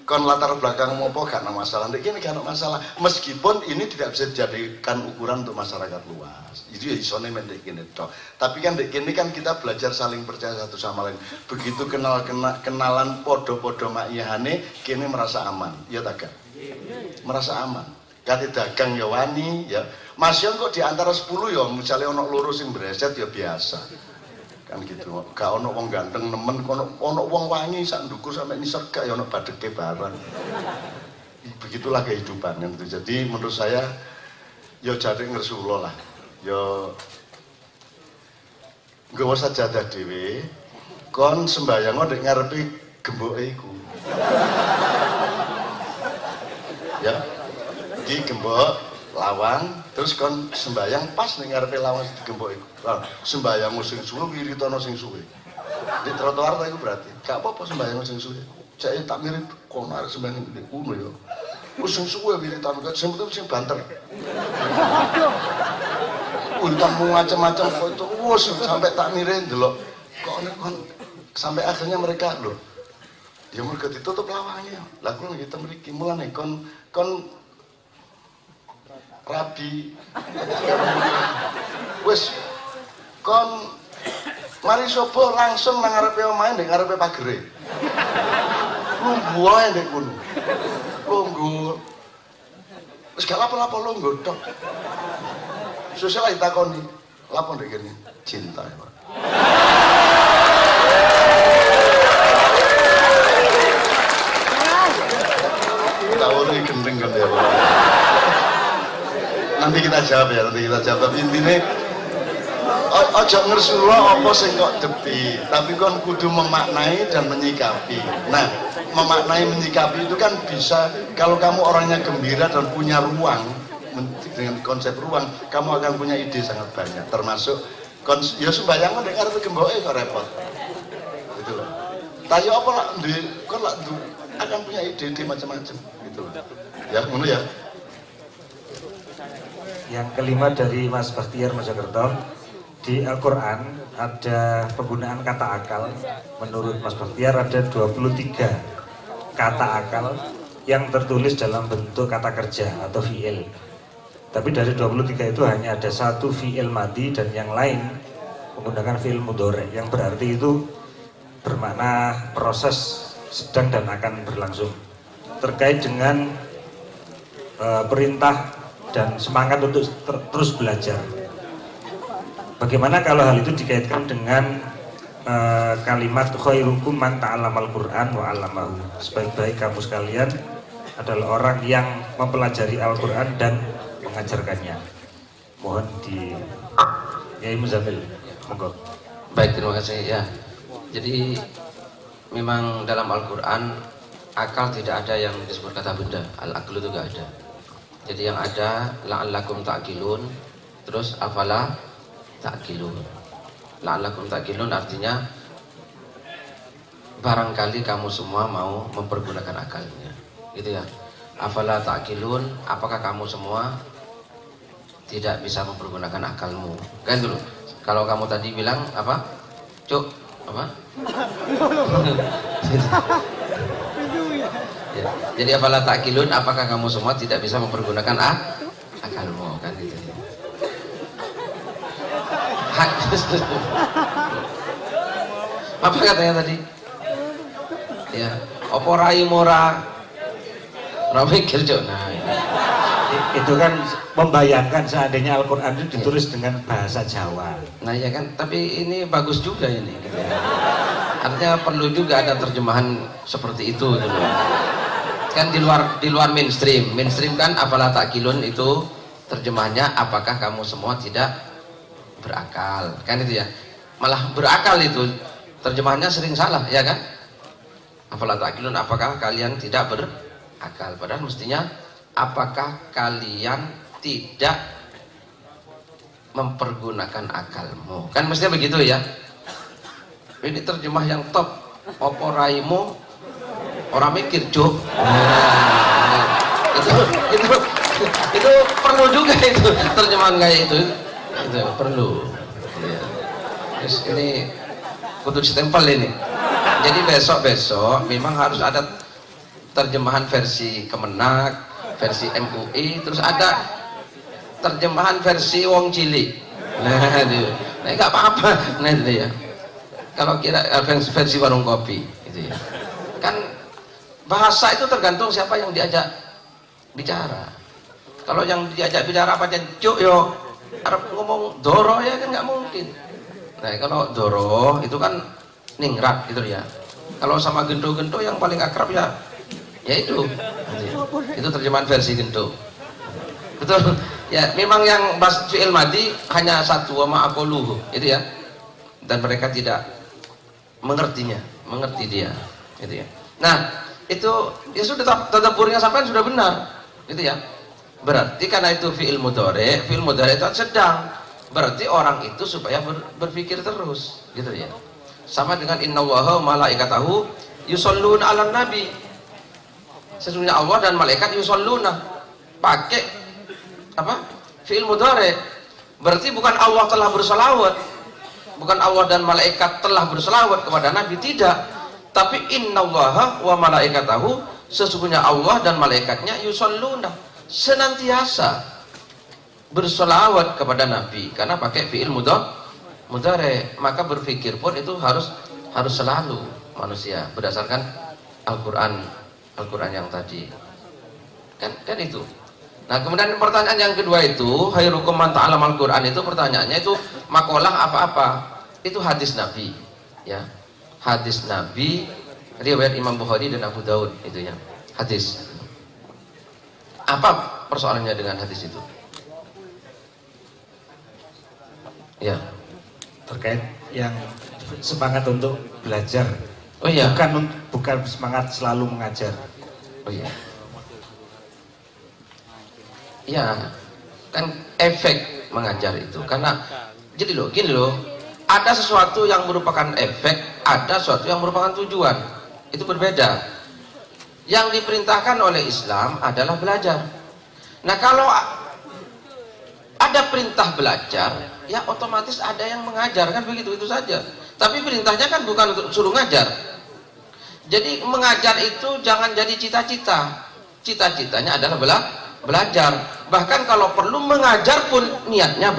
Kon latar belakang mopo gak ada masalah. Dek kene gak ada masalah. Meskipun ini tidak bisa dijadikan ukuran untuk masyarakat luas. Itu ya isone men dek kene tok. Tapi kan dek kene kan kita belajar saling percaya satu sama lain. Begitu kenalan podo-podo makyahane kene merasa aman. Ya tak gak? Merasa aman. Kate dagang ya wani ya. Mas Yon kok di antara 10 ya misalnya ono loro sing breset ya biasa. Kan gitu. Gak ono wong ganteng nemen ono wong wangi sak ndukur sampai nisek gak ya ono badeke barang. Begitulah kehidupan gitu. Jadi menurut saya ya jadi ngersulo lah. Ya nggawa sajadah dhewe kon sembayang ndek ngarepe gemboke iku. Ya. Di gembok lawang terus kon sembayang pas ning ngarepe lawang digembok iku. Sembayang sing suwe wiritono sing suwe. Di trotoar ta iku berarti. Gak apa-apa sembayang sing suwe. Cek tak mirip kono arek sembayang ndek kuno ya. Wis sing suwe wiritono sing penting sing banter. Untamu macam-macam kok itu wis sampai tak mirip ndelok. Kok kon sampai akhirnya mereka lho. Ya mereka ditutup lawangnya. Lah kuwi kita mriki mulane kon rabi wis kon mari sopo langsung nang ngarepe omahe ndek ngarepe pagere lungguh ae ndek kono lungguh wis gak lapo-lapo lungguh tok sosial ditakoni lapo ndek kene cinta ya Pak tawuri gendeng kan ya Pak. Nanti kita jawab. Tapi intinya ojo ngersulo apa sing kok depi, tapi kon kudu memaknai dan menyikapi. Nah, memaknai menyikapi itu kan bisa kalau kamu orangnya gembira dan punya ruang dengan konsep ruang, kamu akan punya ide sangat banyak. Termasuk ya sembayang ndek arep gemboke kok repot. Gitu loh. Tayo apa lah kon lak akan punya ide macam-macam gitu loh. Ya, ngono ya. Yang kelima dari Mas Bakhtiar Mojokerto, di Al-Quran ada penggunaan kata akal. Menurut Mas Bakhtiar ada 23 kata akal yang tertulis dalam bentuk kata kerja atau fi'il. Tapi dari 23 itu hanya ada satu fi'il madi dan yang lain menggunakan fi'il mudhari, yang berarti itu bermakna proses sedang dan akan berlangsung. Terkait dengan perintah dan semangat untuk terus belajar. Bagaimana kalau hal itu dikaitkan dengan kalimat khairukum man ta'allamal Qur'an wa 'allamahu. Sebaik-baik kamu sekalian adalah orang yang mempelajari Al-Qur'an dan mengajarkannya. Mohon di Yai Muzamil. Monggo. Baik, terima kasih ya. Jadi memang dalam Al-Qur'an akal tidak ada yang disebut kata benda. Al-aqlu itu enggak ada. Jadi yang ada la'allakum ta'qilun, terus afala ta'qilun. La'allakum ta'qilun artinya barangkali kamu semua mau mempergunakan akalnya, gitu ya. Afala ta'qilun, apakah kamu semua tidak bisa mempergunakan akalmu? Kan dulu. Kalau kamu tadi bilang apa? Cuk, apa? Ya. Jadi afala ta'qilun, apakah kamu semua tidak bisa mempergunakan akalmu, kan gitu. Apa katanya tadi? Ya, opo rai mora mikir Cuk. Nah, Itu kan membayangkan seandainya Al-Quran itu ditulis dengan bahasa Jawa. nah ya kan, tapi ini bagus juga ini gitu ya. Artinya perlu juga ada terjemahan seperti itu gitu. Kan di luar mainstream kan afala ta'qilun itu terjemahannya apakah kamu semua tidak berakal, kan itu ya. Malah berakal itu terjemahannya sering salah, ya kan? Afala ta'qilun, apakah kalian tidak berakal, padahal mestinya apakah kalian tidak mempergunakan akalmu, kan mestinya begitu ya. Ini terjemah yang top. Opo raimu orang mikir Cuk. Nah, itu perlu juga itu terjemahan kayak itu perlu ya. Terus ini kudu stempel ini. Jadi besok memang harus ada terjemahan versi Kemenak, versi MUI, terus ada terjemahan versi wong cilik. Nah itu nggak apa-apa. Nah itu ya, kalau kira versi warung kopi gitu ya, kan bahasa itu tergantung siapa yang diajak bicara. Kalau yang diajak bicara apa Cuk yo Arab ngomong doro ya kan nggak mungkin. Nah kalau doro itu kan ningrat gitu ya. Kalau sama gento-gento yang paling akrab ya itu terjemahan versi gento. Betul ya, memang yang bahasa fi'il madi hanya satu wa ma'aquluhu itu ya, dan mereka tidak mengerti dia gitu ya. Nah itu ya sudah, tadabburnya sampai sudah benar gitu ya. Berarti karena itu fi'il mudhari itu sedang, berarti orang itu supaya berpikir terus gitu ya. Sama dengan innallaha wa malaikatahu yusholluna 'alan nabi, sesungguhnya Allah dan malaikat yusholluna, pakai apa? Fi'il mudhari. Berarti bukan Allah telah bersalawat, bukan Allah dan malaikat telah bersalawat kepada nabi, tidak, tapi innallaha wa malaikatahu, sesungguhnya Allah dan malaikatnya yusholluna, senantiasa bersolawat kepada nabi, karena pakai fi'il mudhari. Maka berpikir pun itu harus selalu manusia berdasarkan Al-Quran yang tadi kan itu. Nah kemudian pertanyaan yang kedua itu khairukum man ta'allama Al-Quran, itu pertanyaannya itu makalah apa-apa, itu hadis Nabi ya, hadis Nabi riwayat Imam Bukhari dan Abu Daud itu ya, hadis. Apa persoalannya dengan hadis itu? Ya, Terkait yang semangat untuk belajar. oh iya, bukan semangat selalu mengajar. oh iya, ya kan efek mengajar itu karena jadi gini loh, ada sesuatu yang merupakan efek, ada sesuatu yang merupakan tujuan, itu berbeda. Yang diperintahkan oleh Islam adalah belajar. Nah kalau ada perintah belajar, ya otomatis ada yang mengajar, kan begitu, itu saja. Tapi perintahnya kan bukan untuk suruh ngajar. Jadi mengajar itu jangan jadi cita-cita. Cita-citanya adalah belajar. Bahkan kalau perlu mengajar pun niatnya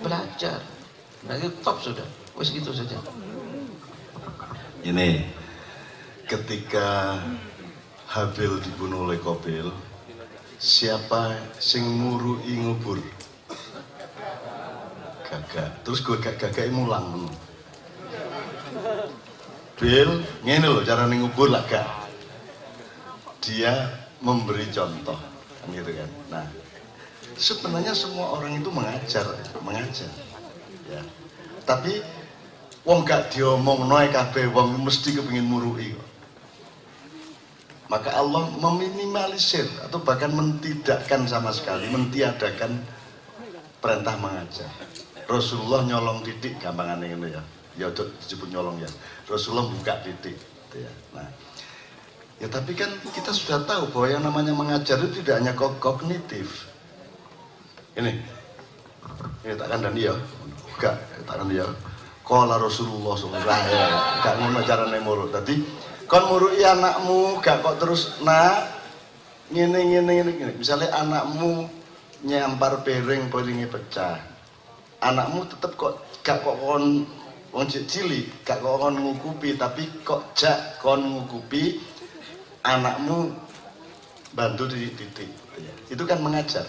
belajar. Nah itu top sudah. Wes gitu saja. Ini ketika Habil dibunuh oleh Qabil, siapa sing murui ngubur? Gagak. Terus gagak mulang. Bil, ngene lho cara ngubur lah gak. Dia memberi contoh, kan gitu kan. Nah, sebenarnya semua orang itu mengajar. Ya. Tapi wong gak diomongno kabeh wong mesti kepengin murui kok. maka Allah meminimalisir atau bahkan mentidakkan sama sekali, mentiadakan perintah mengajar. Rasulullah nyolong titik, gampangan ini ya udah disebut nyolong ya. Rasulullah buka titik, gitu ya. Nah, ya tapi kan kita sudah tahu bahwa yang namanya mengajar itu tidak hanya kognitif. Ini tak kandani ya, enggak tak kandani ya. Qala Rasulullah sallallahu alaihi wasallam, gak ngono carane murut. Dadi kon muruki anakmu gak kok terus nak ngene. Misalnya anakmu nyampar piringnya pecah. Anakmu tetep kok gak kok kon wong cilik, gak kok kon ngukupi, tapi kok jak kon ngukupi anakmu bantu di titik. Itu kan mengajar.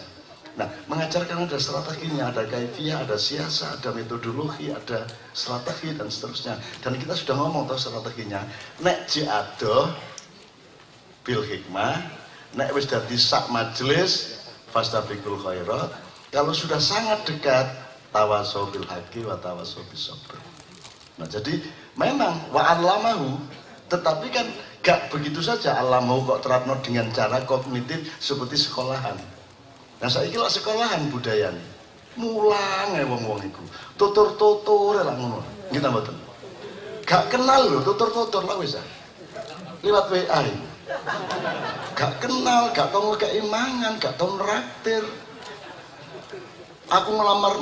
Nah, mengajar kan ada strateginya, ada kaifiyah, ada siasat, ada metodologi, ada strategi dan seterusnya. Dan kita sudah ngomong tuh strateginya. Nek ji'adoh bil hikmah, nek wis dadi sak majelis fastabiqul khairat. Kalau sudah sangat dekat, tawasau bil haqqi wa tawasau bis sabr. Nah, jadi memang wa'an lamahu, tetapi kan gak begitu saja alamahu kok terapno dengan cara kognitif seperti sekolahan. Nah, saiki lak sekolahan budayane. Mulang wong-wong iku. Tutur-tutur lah ngono. Nggih ta mboten? Gak kenal lho tutur-tutur lah wis. Liwat WA. Gak kenal, gak tau ngekeki mangan, gak tau neraktir. Aku ngelamar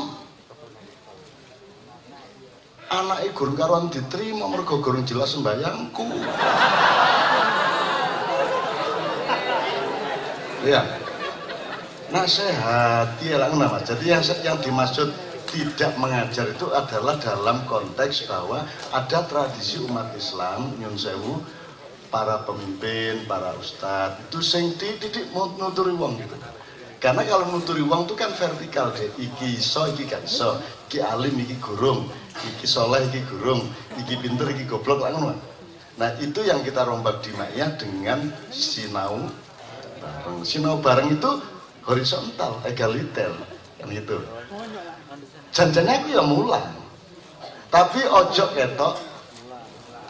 anake gurung karuan diterima mergo gurung jelas sembayangku. Ya. Nasihati lah nama. Jadi yang dimaksud tidak mengajar itu adalah dalam konteks bahwa ada tradisi umat Islam nyun sewu, para pemimpin, para ustadz itu sing dididik nuturi wong gitu. Karena kalau nuturi wong itu kan vertikal deh. Iki iso, iki gak iso, iki alim, iki gurung, iki soleh, iki gurung, iki pinter, iki goblok lah ngono. Nah itu yang kita rombak di Ma'iyah dengan sinau bareng. Sinau bareng itu horizontal, egaliter, kan gitu. Janjane aku ya mulang, tapi ojo ketok.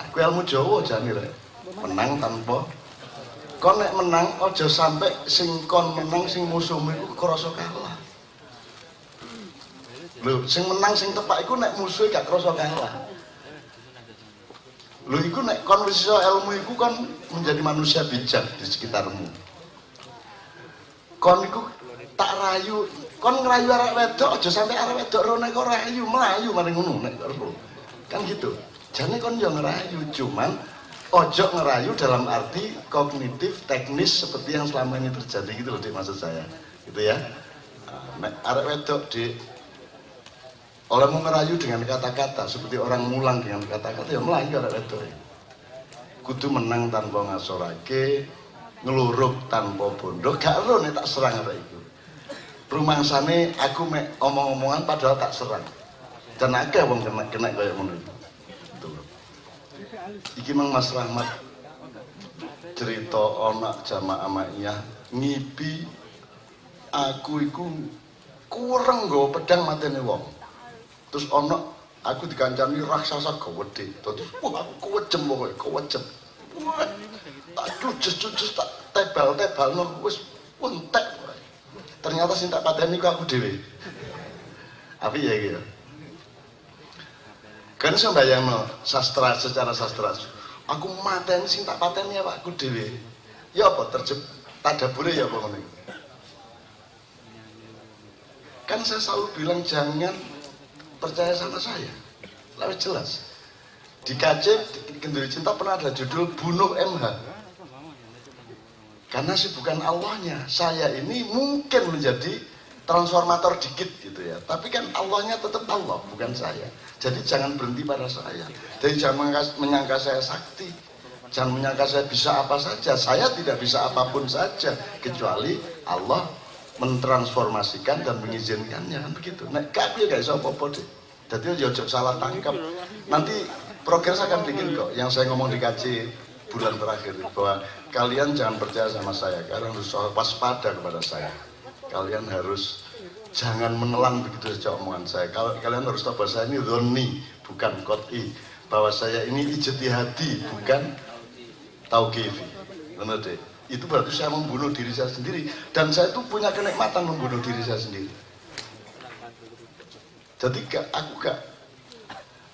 Aku ilmu Jawa jane rek. Menang tanpa kon nek menang ojo sampai sing kon menang sing musuhmu iku krasa kalah. Lho, sing menang sing tepak iku nek musuhe gak krasa kalah. Lho iku nek kon wis iso ilmu iku kon menjadi manusia bijak di sekitarmu. Kon iku tak rayu, kon ngerayu arek wedok aja sampai arek wedok ro nek rayu, mlayu maring ngono nek ro. Kan gitu. Jane kon yo ngerayu, cuman ojo ngerayu dalam arti kognitif, teknis seperti yang selama ini terjadi gitu loh Dik, maksud saya. Gitu ya. Nek arek wedok Dik oleh mau ngerayu dengan kata-kata seperti orang mulang dengan kata-kata ya mlayu arek wedok. Kudu menang tanpa ngasorake, ngeluruk tanpa bondo, gak ero nek tak serang apa itu. Rumangsane aku mek omong-omongan padahal tak serang. Dan akeh wong kena kaya ngono iki. Iki mang Mas Rahmat cerita ana jamaah Ma'iyah ngipi aku iku kurang nggo pedang matene wong. Terus ana aku dikancani raksasa gawedhe. Terus wah aku kewejem pokoke, kewejem. Aduh, just tak tebal no, wis entek. Ternyata sing tak pateni ku aku dhewe. Apa ya gitu? Kan saya bayangno sastra secara sastra. Aku mateni sing tak pateni ya aku dhewe. Ya apa tadabure ya apa ngono. Kan saya selalu bilang jangan percaya sama saya. Lalu jelas. Di KC Kenduri Cinta pernah ada judul Bunuh MH. Karena sih bukan Allahnya. Saya ini mungkin menjadi transformator dikit gitu ya. Tapi kan Allahnya tetap Allah, bukan saya. Jadi jangan berhenti pada saya. Jadi jangan menyangka saya sakti. Jangan menyangka saya bisa apa saja. Saya tidak bisa apapun saja. Kecuali Allah mentransformasikan dan mengizinkannya. Kan begitu. Nah, kaki gak bisa apa-apa deh. Jadi jangan salah tangkap. Nanti progres akan bikin kok. Yang saya ngomong di KC bulan terakhir bahwa kalian jangan percaya sama saya, kalian harus waspada kepada saya. Kalian harus jangan menelan begitu saja omongan saya. Kalian harus tahu bahwa saya ini dhoni, bukan qot'i. Bahwa saya ini ijtihadi, bukan tauqifi. Benar deh. Itu berarti saya membunuh diri saya sendiri, dan saya tuh punya kenikmatan membunuh diri saya sendiri. Jadi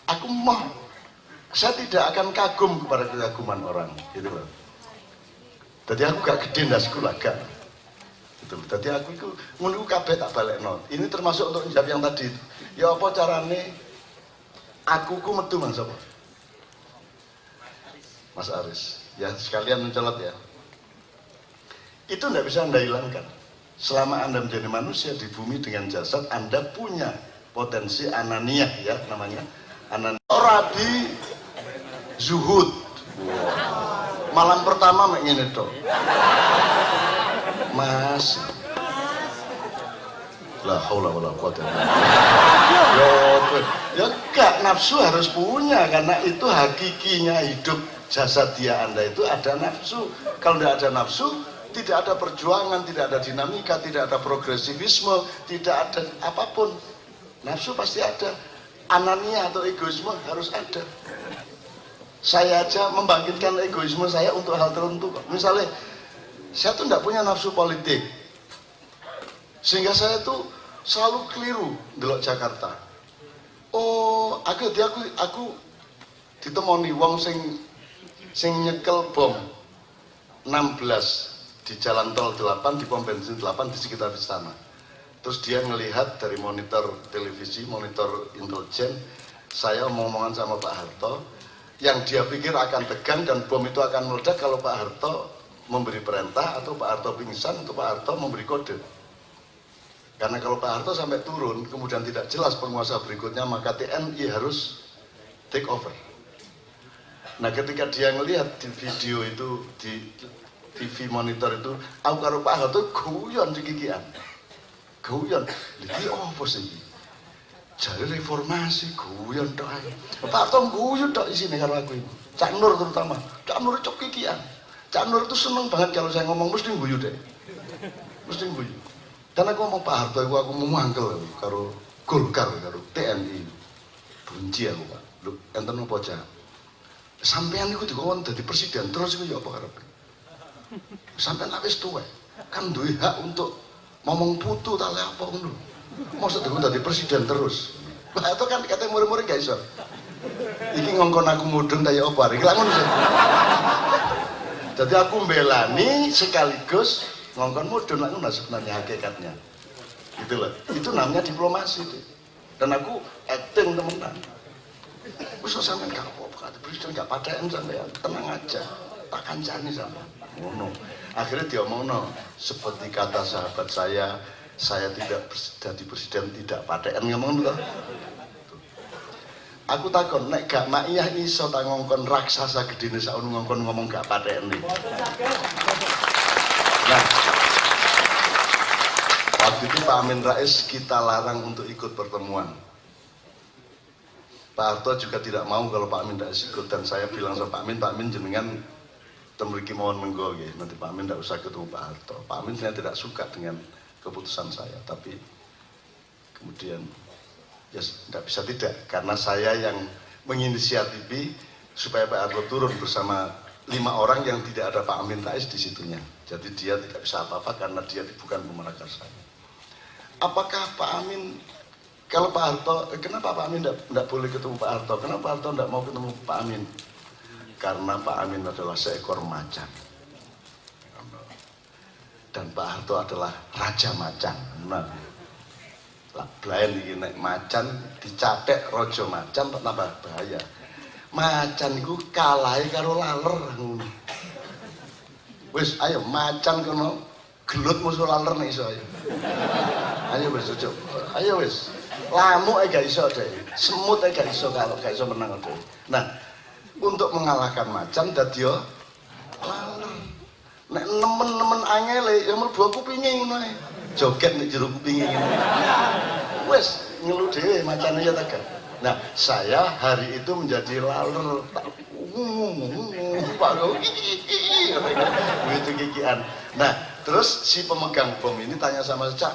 aku mau, saya tidak akan kagum kepada kekaguman orang, gitu loh. Jadi aku gak gede ndasku laga. Gitu. Jadi aku itu menunggu kabeh tak balekno. Ini termasuk untuk menjawab yang tadi itu. Ya apa carane aku ku metu Mas apa? Mas Aris. Ya sekalian mencolot ya. Itu tidak bisa Anda hilangkan. Selama Anda menjadi manusia di bumi dengan jasad, Anda punya potensi ananiah ya namanya. Rabi zuhud. Malam pertama mek ngene tok. Mas. La haula wala quwata illa billah. Ya enggak, nafsu harus punya karena itu hakikinya hidup jasad dia Anda itu ada nafsu. Kalau tidak ada nafsu, tidak ada perjuangan, tidak ada dinamika, tidak ada progresivisme, tidak ada apapun. Nafsu pasti ada. Anania atau egoisme harus ada. Saya aja membangkitkan egoisme saya untuk hal tertentu. Misalnya, saya tuh tidak punya nafsu politik, sehingga saya tuh selalu keliru delok Jakarta. Oh, aku ditemoni wong sing nyekel bom 16 di jalan tol 8, di pom bensin 8 di sekitar istana. Terus dia melihat dari monitor televisi, monitor intelijen, saya omong-omongan sama Pak Harto, yang dia pikir akan tegang dan bom itu akan meledak kalau Pak Harto memberi perintah atau Pak Harto pingsan atau Pak Harto memberi kode. Karena kalau Pak Harto sampai turun, kemudian tidak jelas penguasa berikutnya, maka TNI harus take over. Nah ketika dia ngelihat di video itu, di TV monitor itu, aku karo Pak Harto guyon cikikian. Guyon, iki apa sih? Jare reformasi guyon tok ae. Pak Harto guyon tok isine karo aku itu. Cak Nur terutama. Cak Nur cok kikian. Cak Nur itu seneng banget kalau saya ngomong mesti guyu deh. Mesti guyu. Karena aku ngomong Pak Harto aku mau mangkel karo Golkar karo TNI. Benci aku, Pak. Lho, enten opo Cak? Sampean iku dikon dadi presiden terus iku ya apa karepe? Sampean wis tuwek. Kan duwe hak untuk ngomong putu tak le apa ngono. Maksud aku dadi presiden terus. Lah itu kan katanya murid-murid gak iso. Iki ngongkon aku mudun kaya apa iki lak ngono. Jadi aku mbelani sekaligus ngongkon mudun lak ngono sebenarnya hakikatnya. Gitu loh. Itu namanya diplomasi itu. Dan aku acting temenan. Wis sampean gak apa-apa, presiden gak padaan sampean, tenang aja. Tak kancani sampean. Ngono. Akhirnya diomongno seperti kata sahabat saya tidak jadi presiden tidak padaan ngomong lho. Aku takon nek gak maiyah iso ta ngongkon raksasa gedene sakno ngongkon ngomong gak padaan iki. Nah, waktu itu Pak Amin Rais kita larang untuk ikut pertemuan. Pak Harto juga tidak mau kalau Pak Amin Rais ikut, dan saya bilang sama Pak Amin jenengan temriki mohon menggo nggih, nanti Pak Amin tidak usah ketemu Pak Harto. Pak Amin sebenarnya tidak suka dengan keputusan saya, tapi kemudian ya tidak bisa tidak, karena saya yang menginisiatifi supaya Pak Harto turun bersama 5 orang yang tidak ada Pak Amin Rais di situnya. Jadi dia tidak bisa apa-apa karena dia bukan pemerakar saya. Apakah Pak Amin, kalau Pak Harto, kenapa Pak Amin tidak boleh ketemu Pak Harto? Kenapa Pak Harto tidak mau ketemu Pak Amin? Karena Pak Amin adalah seekor macan dan Pak Harto adalah raja macan. Nah, belayan iki nek macan dicatek raja macan tambah bahaya. Macan iku kalahe karo laler ngono. Wis ayo macan kono gelut musuh laler nek iso ayo. Ayo wis ojo. Ayo wis. Lamuk ae gak iso deh. Semut ae gak iso kalau gak iso menang deh. Nah, untuk mengalahkan macan dadi yo laler. Nek nemen-nemen angele ya mlebu kupinge ngono ae. Joget nek jero kupinge ngono. Wes ngelu dhewe macane ya tekan. Nah, saya hari itu menjadi laler begitu kikian. Nah, terus si pemegang bom ini tanya sama Cak,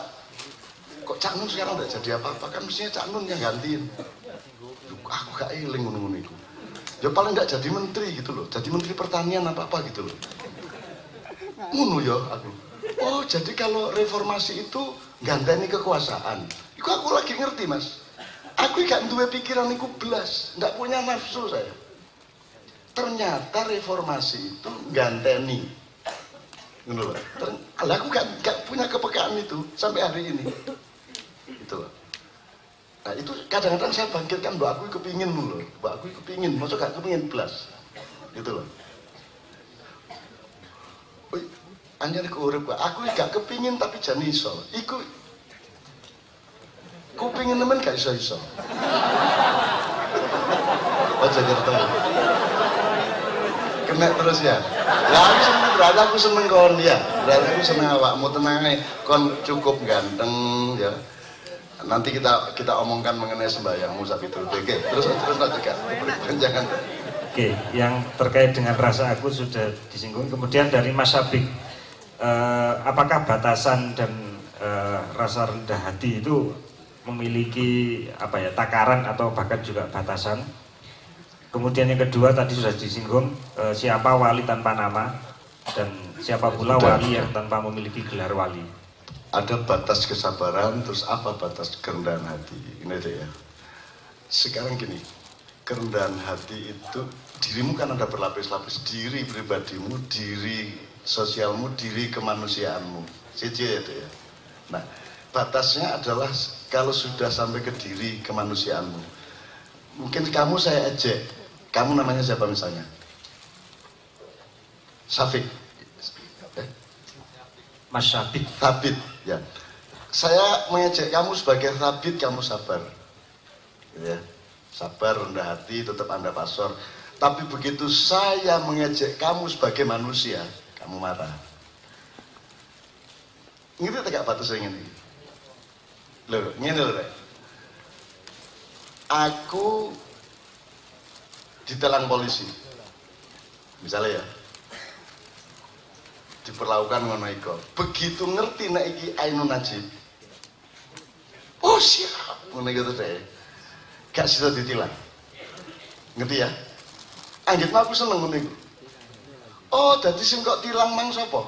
kok Cak Nun sekarang tidak jadi apa-apa? Kan mestinya Cak Nun yang gantiin. Aku gak eling ngono-ngono iku. Ya paling nggak jadi menteri gitu loh, jadi menteri pertanian apa-apa gitu loh. ngono ya aku. Oh, jadi kalau reformasi itu ganteni kekuasaan. Iku aku lagi ngerti, Mas. Aku gak duwe pikiran iku blas, nggak punya nafsu saya. Ternyata reformasi itu ganteni. Ngono loh. Aku gak punya kepekaan itu sampai hari ini. Itu loh. Nah itu kadang-kadang saya bangkitkan, mbak aku kepingin loh, mbak aku kepingin, maksud gak kepingin belas, gitu loh. Anjir aku urip, aku gak kepingin tapi jangan iso, iku kepingin nemen gak iso. Aja ngerti. Kena terus ya. Ya aku seneng, berarti aku seneng kon ya, berarti aku seneng awakmu tenang aja, kon cukup ganteng ya. Nanti kita omongkan mengenai sembahyangmu sapi itu. Oke, terus lanjutkan. Jangan. Oke, yang terkait dengan rasa aku sudah disinggung. Kemudian dari Mas Sabik, apakah batasan dan rasa rendah hati itu memiliki takaran atau bahkan juga batasan? Kemudian yang kedua tadi sudah disinggung, siapa wali tanpa nama dan siapa pula wali yang tanpa memiliki gelar wali. Ada batas kesabaran, terus apa batas kerendahan hati? Ini aja ya. Sekarang gini, kerendahan hati itu, dirimu kan ada berlapis-lapis, diri pribadimu, diri sosialmu, diri kemanusiaanmu. Siji itu ya. Nah, batasnya adalah kalau sudah sampai ke diri kemanusiaanmu. Mungkin kamu saya ejek, kamu namanya siapa misalnya? Safik. Mas Sabit. Sabit. Ya, saya mengejek kamu sebagai Rabit, kamu sabar, ya, sabar, rendah hati, tetap Anda pasor. Tapi begitu saya mengejek kamu sebagai manusia, kamu marah. Ngerti tak batasnya ini? Loh, ini loh, aku ditelang polisi, misalnya ya. Diperlakukan ngono iku. Begitu ngerti nek iki Ainun Najib. Oh siap, ngono iku deh. Gak sida ditilang. Ngerti ya? Anggit aku seneng ngono iku. Oh, dadi sing kok tilang mang sapa?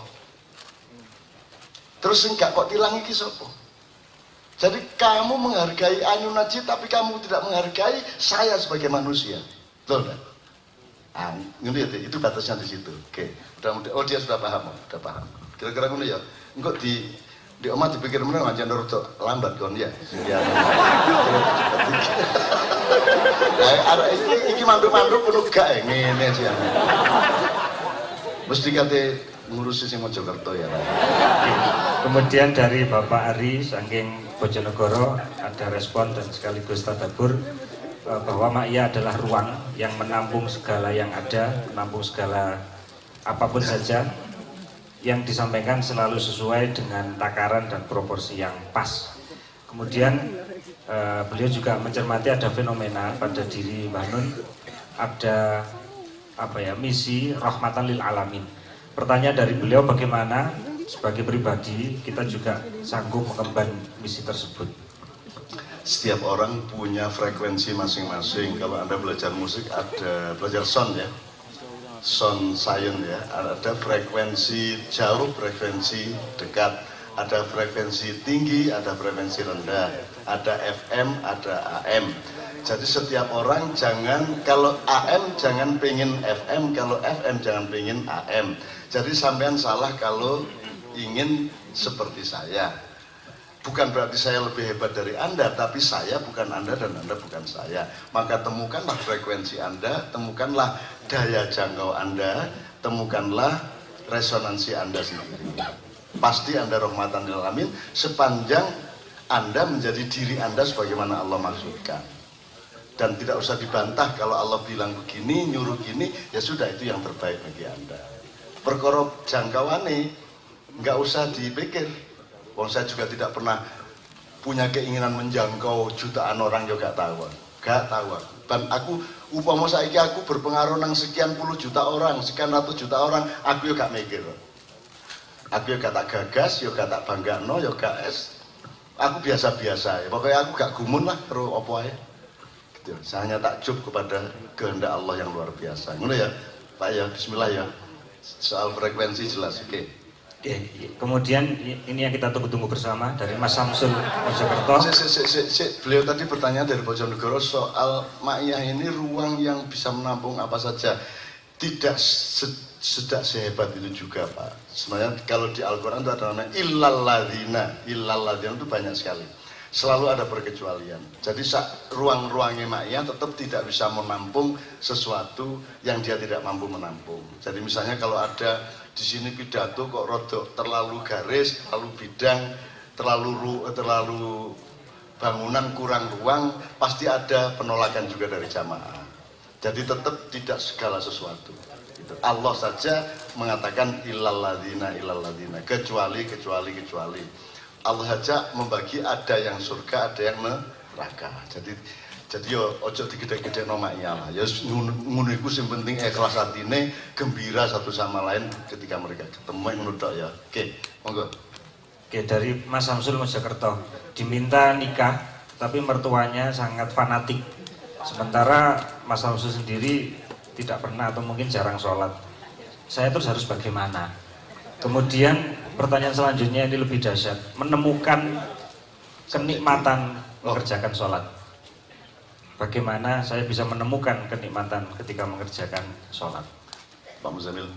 Terus sing gak kok tilang iki sapa? Jadi kamu menghargai Ainun Najib tapi kamu tidak menghargai saya sebagai manusia. Betul enggak? Itu batasnya di situ. Oke, oh dia sudah paham. Kira-kira ngono ya. Engko di omah dipikir meneh aja rada lambat kon ya. Nah, iki mantu-mantu penuh gak ngene sih. Mesti kate ngurusi sing Mojokerto ya. Kemudian dari Bapak Ari saking Bojonegoro ada respon dan sekaligus tadabbur bahwa Ma'iyah adalah ruang yang menampung segala yang ada, menampung segala apapun saja yang disampaikan selalu sesuai dengan takaran dan proporsi yang pas. Kemudian beliau juga mencermati ada fenomena pada diri Mbah Nun, ada misi rahmatan lil alamin. Pertanyaan dari beliau, bagaimana sebagai pribadi kita juga sanggup mengemban misi tersebut? Setiap orang punya frekuensi masing-masing. Kalau Anda belajar musik, ada belajar sound ya, sound science ya, ada frekuensi jauh, frekuensi dekat, ada frekuensi tinggi, ada frekuensi rendah, ada FM, ada AM. Jadi setiap orang jangan, kalau AM jangan pengen FM, kalau FM jangan pengen AM. Jadi sampean salah kalau ingin seperti saya. Bukan berarti saya lebih hebat dari Anda, tapi saya bukan Anda dan Anda bukan saya. Maka temukanlah frekuensi Anda, temukanlah daya jangkau Anda, temukanlah resonansi Anda sendiri. Pasti Anda rahmatan lil alamin sepanjang Anda menjadi diri Anda sebagaimana Allah maksudkan. Dan tidak usah dibantah kalau Allah bilang begini, nyuruh gini, ya sudah itu yang terbaik bagi Anda. Perkara jangkauane nggak usah dipikir. Wong saya juga tidak pernah punya keinginan menjangkau jutaan orang, juga gak tahu. Dan aku upama saiki aku berpengaruh nang sekian puluh juta orang, sekian ratus juta orang, aku juga gak mikir. Aku juga tak gagas, juga tak banggakno, juga es. Aku biasa-biasa ya. Pokoknya aku gak gumun lah terus apa ya. Gitu. Saya hanya takjub kepada kehendak Allah yang luar biasa. Ngono ya, Pak ya, bismillah ya. Soal frekuensi jelas, oke. Kemudian ini yang kita tunggu-tunggu bersama dari Mas Samsul Mojokerto. Beliau tadi bertanya dari Bojonegoro soal ma'iyah ini ruang yang bisa menampung apa saja. Tidak sedak sehebat itu juga, Pak. Sebenarnya kalau di Al-Quran itu ada namanya illalladzina itu banyak sekali. Selalu ada perkecualian. Jadi ruang-ruangnya ma'iyah tetap tidak bisa menampung sesuatu yang dia tidak mampu menampung. Jadi misalnya kalau ada di sini pidato kok rodok terlalu garis, terlalu bidang, terlalu bangunan kurang ruang, pasti ada penolakan juga dari jamaah. Jadi tetap tidak segala sesuatu. Allah saja mengatakan illalladzina kecuali. Allah saja membagi, ada yang surga, ada yang neraka. Jadi yo ojo digede-gede nomaknya lah. Ya ngono iku sing penting ikhlas atine, gembira satu sama lain ketika mereka ketemu ngono tok ya. Oke, monggo. Oke, dari Mas Samsul Mojokerto, diminta nikah tapi mertuanya sangat fanatik. Sementara Mas Samsul sendiri tidak pernah atau mungkin jarang sholat. Saya terus harus bagaimana? Kemudian pertanyaan selanjutnya ini lebih dahsyat, menemukan kenikmatan mengerjakan sholat. Bagaimana saya bisa menemukan kenikmatan ketika mengerjakan sholat? Pak Muzamil.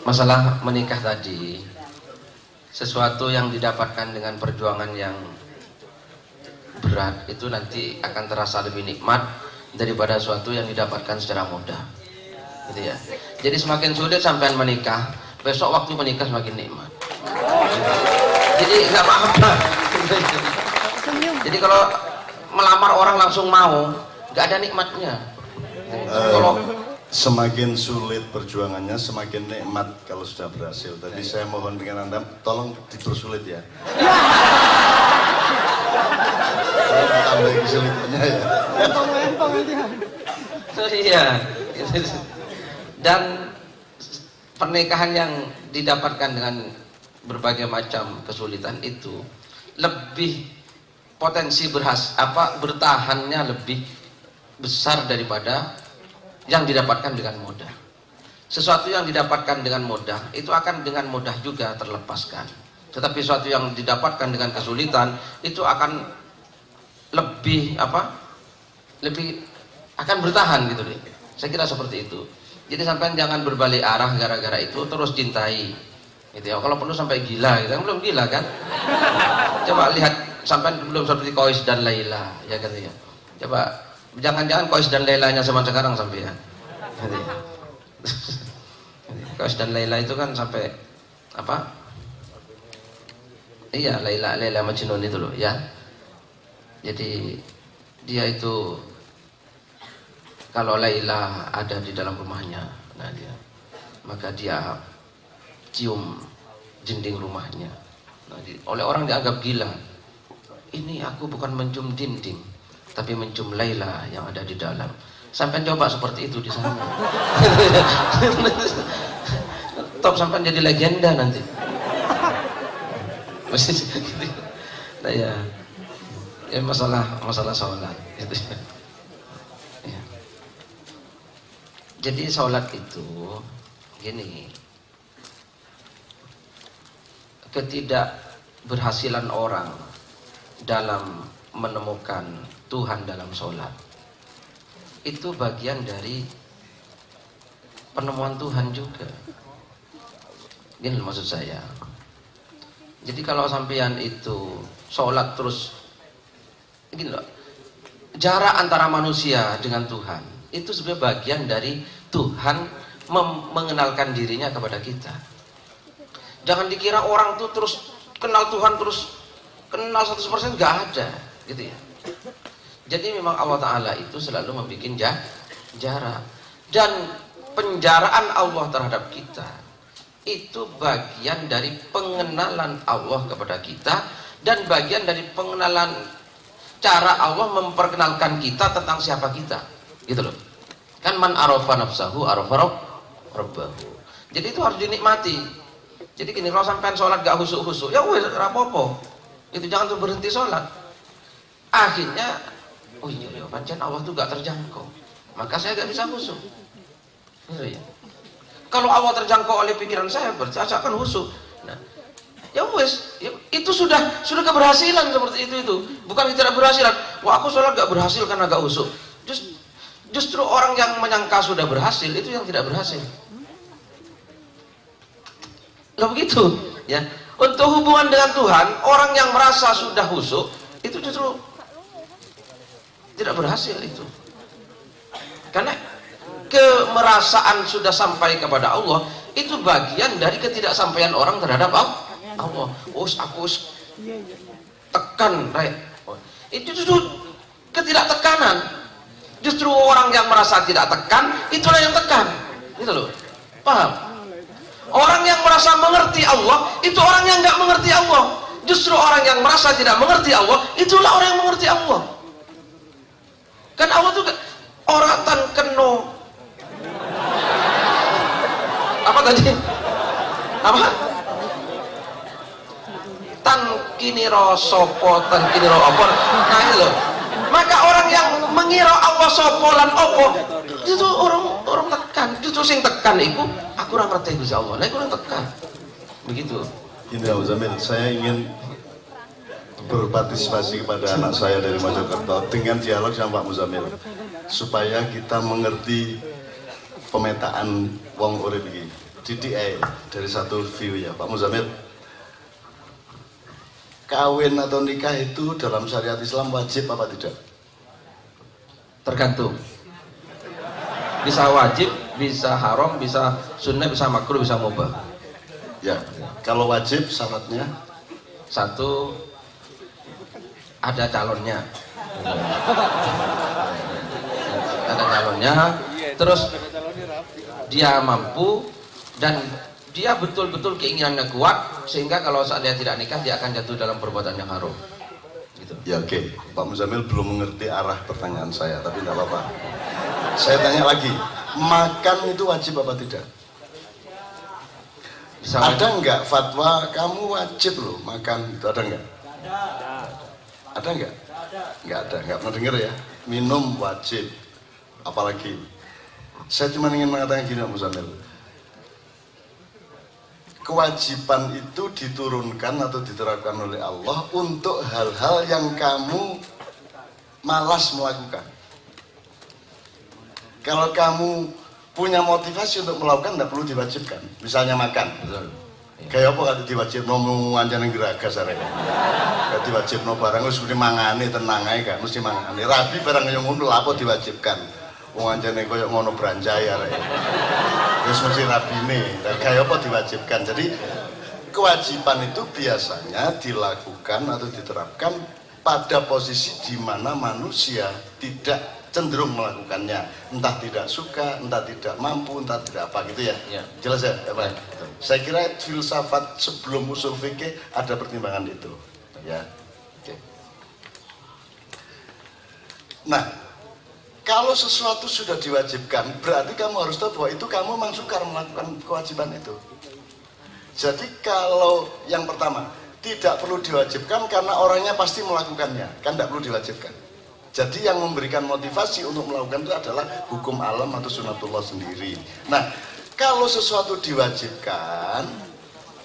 Masalah menikah tadi, sesuatu yang didapatkan dengan perjuangan yang berat itu nanti akan terasa lebih nikmat daripada sesuatu yang didapatkan secara mudah, gitu ya. Jadi semakin sulit sampean menikah, besok waktu menikah semakin nikmat. Jadi nggak apa-apa. Jadi kalau melamar orang langsung mau, nggak ada nikmatnya. Kalau semakin sulit perjuangannya, semakin nikmat kalau sudah berhasil. Tadi saya mohon dengan Anda, tolong dipersulit ya. Tambah kesulitannya ya. Iya. Dan pernikahan yang didapatkan dengan berbagai macam kesulitan itu lebih potensi bertahannya lebih besar daripada yang didapatkan dengan mudah. Sesuatu yang didapatkan dengan mudah itu akan dengan mudah juga terlepaskan. Tetapi sesuatu yang didapatkan dengan kesulitan itu akan lebih akan bertahan gitu deh. Saya kira seperti itu. Jadi sampai jangan berbalik arah gara-gara itu, terus cintai. Gitu ya. Kalau perlu sampai gila, gitu. Belum gila kan? Coba lihat sampai belum seperti Qais dan Laila, ya kan ya. Coba jangan-jangan Qais dan Lailanya zaman sekarang sampai ya. Gitu ya. Qais dan Laila itu kan sampai apa? Iya, Laila Majnun itu loh, ya. Jadi dia itu kalau Laila ada di dalam rumahnya, maka dia cium dinding rumahnya. Oleh orang dianggap gila. Ini aku bukan mencium dinding, tapi mencium Laila yang ada di dalam. Sampai coba seperti itu di sana. Top sampai jadi legenda nanti. Nah ya. Ya masalah sholat gitu. Ya. Jadi sholat itu gini, ketidakberhasilan orang dalam menemukan Tuhan dalam sholat itu bagian dari penemuan Tuhan juga. Gini maksud saya. Jadi kalau sampean itu sholat terus gini loh, jarak antara manusia dengan Tuhan itu sebenarnya bagian dari Tuhan mengenalkan dirinya kepada kita. Jangan dikira orang tuh terus kenal Tuhan terus kenal 100%, nggak ada gitu ya. Jadi memang Allah Ta'ala itu selalu membuat jarak, dan penjaraan Allah terhadap kita itu bagian dari pengenalan Allah kepada kita, dan bagian dari pengenalan cara Allah memperkenalkan kita tentang siapa kita, gitu loh. Kan man arafa nafsahu arafa rabbahu. Jadi itu harus dinikmati. Jadi gini, kalau sampai sholat gak husuk-husuk, ya wes rapopo. Itu jangan tuh berhenti sholat. Akhirnya, oh iya, pancen Allah tuh gak terjangkau. maka saya nggak bisa khusyuk. Gitu ya. Kalau Allah terjangkau oleh pikiran saya, berarti saya akan khusyuk. Nah, ya wes, ya, itu sudah keberhasilan seperti itu. Bukan tidak berhasilan. Wah, aku sholat nggak berhasil karena nggak khusyuk. Justru orang yang menyangka sudah berhasil itu yang tidak berhasil. Lah begitu, ya. Untuk hubungan dengan Tuhan, orang yang merasa sudah khusyuk itu justru tidak berhasil itu. Karena kemerasaan sudah sampai kepada Allah itu bagian dari ketidaksampaian orang terhadap Allah. Oh, aku tekan, itu justru ketidaktekanan. Justru orang yang merasa tidak tekan itulah yang tekan, gitu loh. Paham? Orang yang merasa mengerti Allah itu orang yang nggak mengerti Allah. Justru orang yang merasa tidak mengerti Allah itulah orang yang mengerti Allah. Kan Allah tuh oratan keno. Apa tadi? Apa? Tan kiniro sopo, tan kiniro opo. Nah itu loh. Maka orang yang mengira Allah sopo lan opo itu orang tekan. Justru sing tekan itu aku ora ngerti Gusti Allah. Nah, aku ora tekan. Begitu. Ini Pak Muzamil, saya ingin berpartisipasi kepada anak saya dari Mojokerto dengan dialog sama Pak Muzamil supaya kita mengerti pemetaan wong urip iki. DDI dari satu view ya Pak Muzamil. Kawin atau nikah itu dalam syariat Islam wajib apa tidak? Tergantung. Bisa wajib, bisa haram, bisa sunnah, bisa makruh, bisa mubah. Ya, kalau wajib syaratnya satu, ada calonnya. Ada calonnya, terus dia mampu dan dia betul-betul keinginannya kuat sehingga kalau saat dia tidak nikah dia akan jatuh dalam perbuatan yang haram. Gitu. ya oke. Pak Muzamil belum mengerti arah pertanyaan saya, tapi tidak apa-apa. Saya tanya lagi, makan itu wajib apa tidak? Bisa ada nggak fatwa kamu wajib loh makan itu, ada nggak? Ada nggak? Nggak ada, nggak pernah dengar ya. Minum wajib, apalagi. Saya cuma ingin mengatakan gini Pak Muzamil, kewajiban itu diturunkan atau diterapkan oleh Allah untuk hal-hal yang kamu malas melakukan. Kalau kamu punya motivasi untuk melakukan, tidak perlu diwajibkan. Misalnya makan. Kayak apa kalau diwajib no anjane geragas arek. Kalau diwajib no barang wis mesti mangane tenang ae kan, mesti mangane. Rabi barang yang ngono apa diwajibkan. Wong anjane koyo ngono branjai arek. Wis mesti rabine. Kayak apa diwajibkan. Jadi kewajiban itu biasanya dilakukan atau diterapkan pada posisi di mana manusia tidak cenderung melakukannya, entah tidak suka, entah tidak mampu, entah tidak apa gitu ya. Jelas ya, Pak? Saya kira filsafat sebelum usul fikih ada pertimbangan itu, ya. Oke. Nah, kalau sesuatu sudah diwajibkan, berarti kamu harus tahu bahwa itu kamu memang sukar melakukan kewajiban itu. Jadi kalau yang pertama tidak perlu diwajibkan karena orangnya pasti melakukannya, kan tidak perlu diwajibkan. Jadi yang memberikan motivasi untuk melakukan itu adalah hukum alam atau sunatullah sendiri. Nah, kalau sesuatu diwajibkan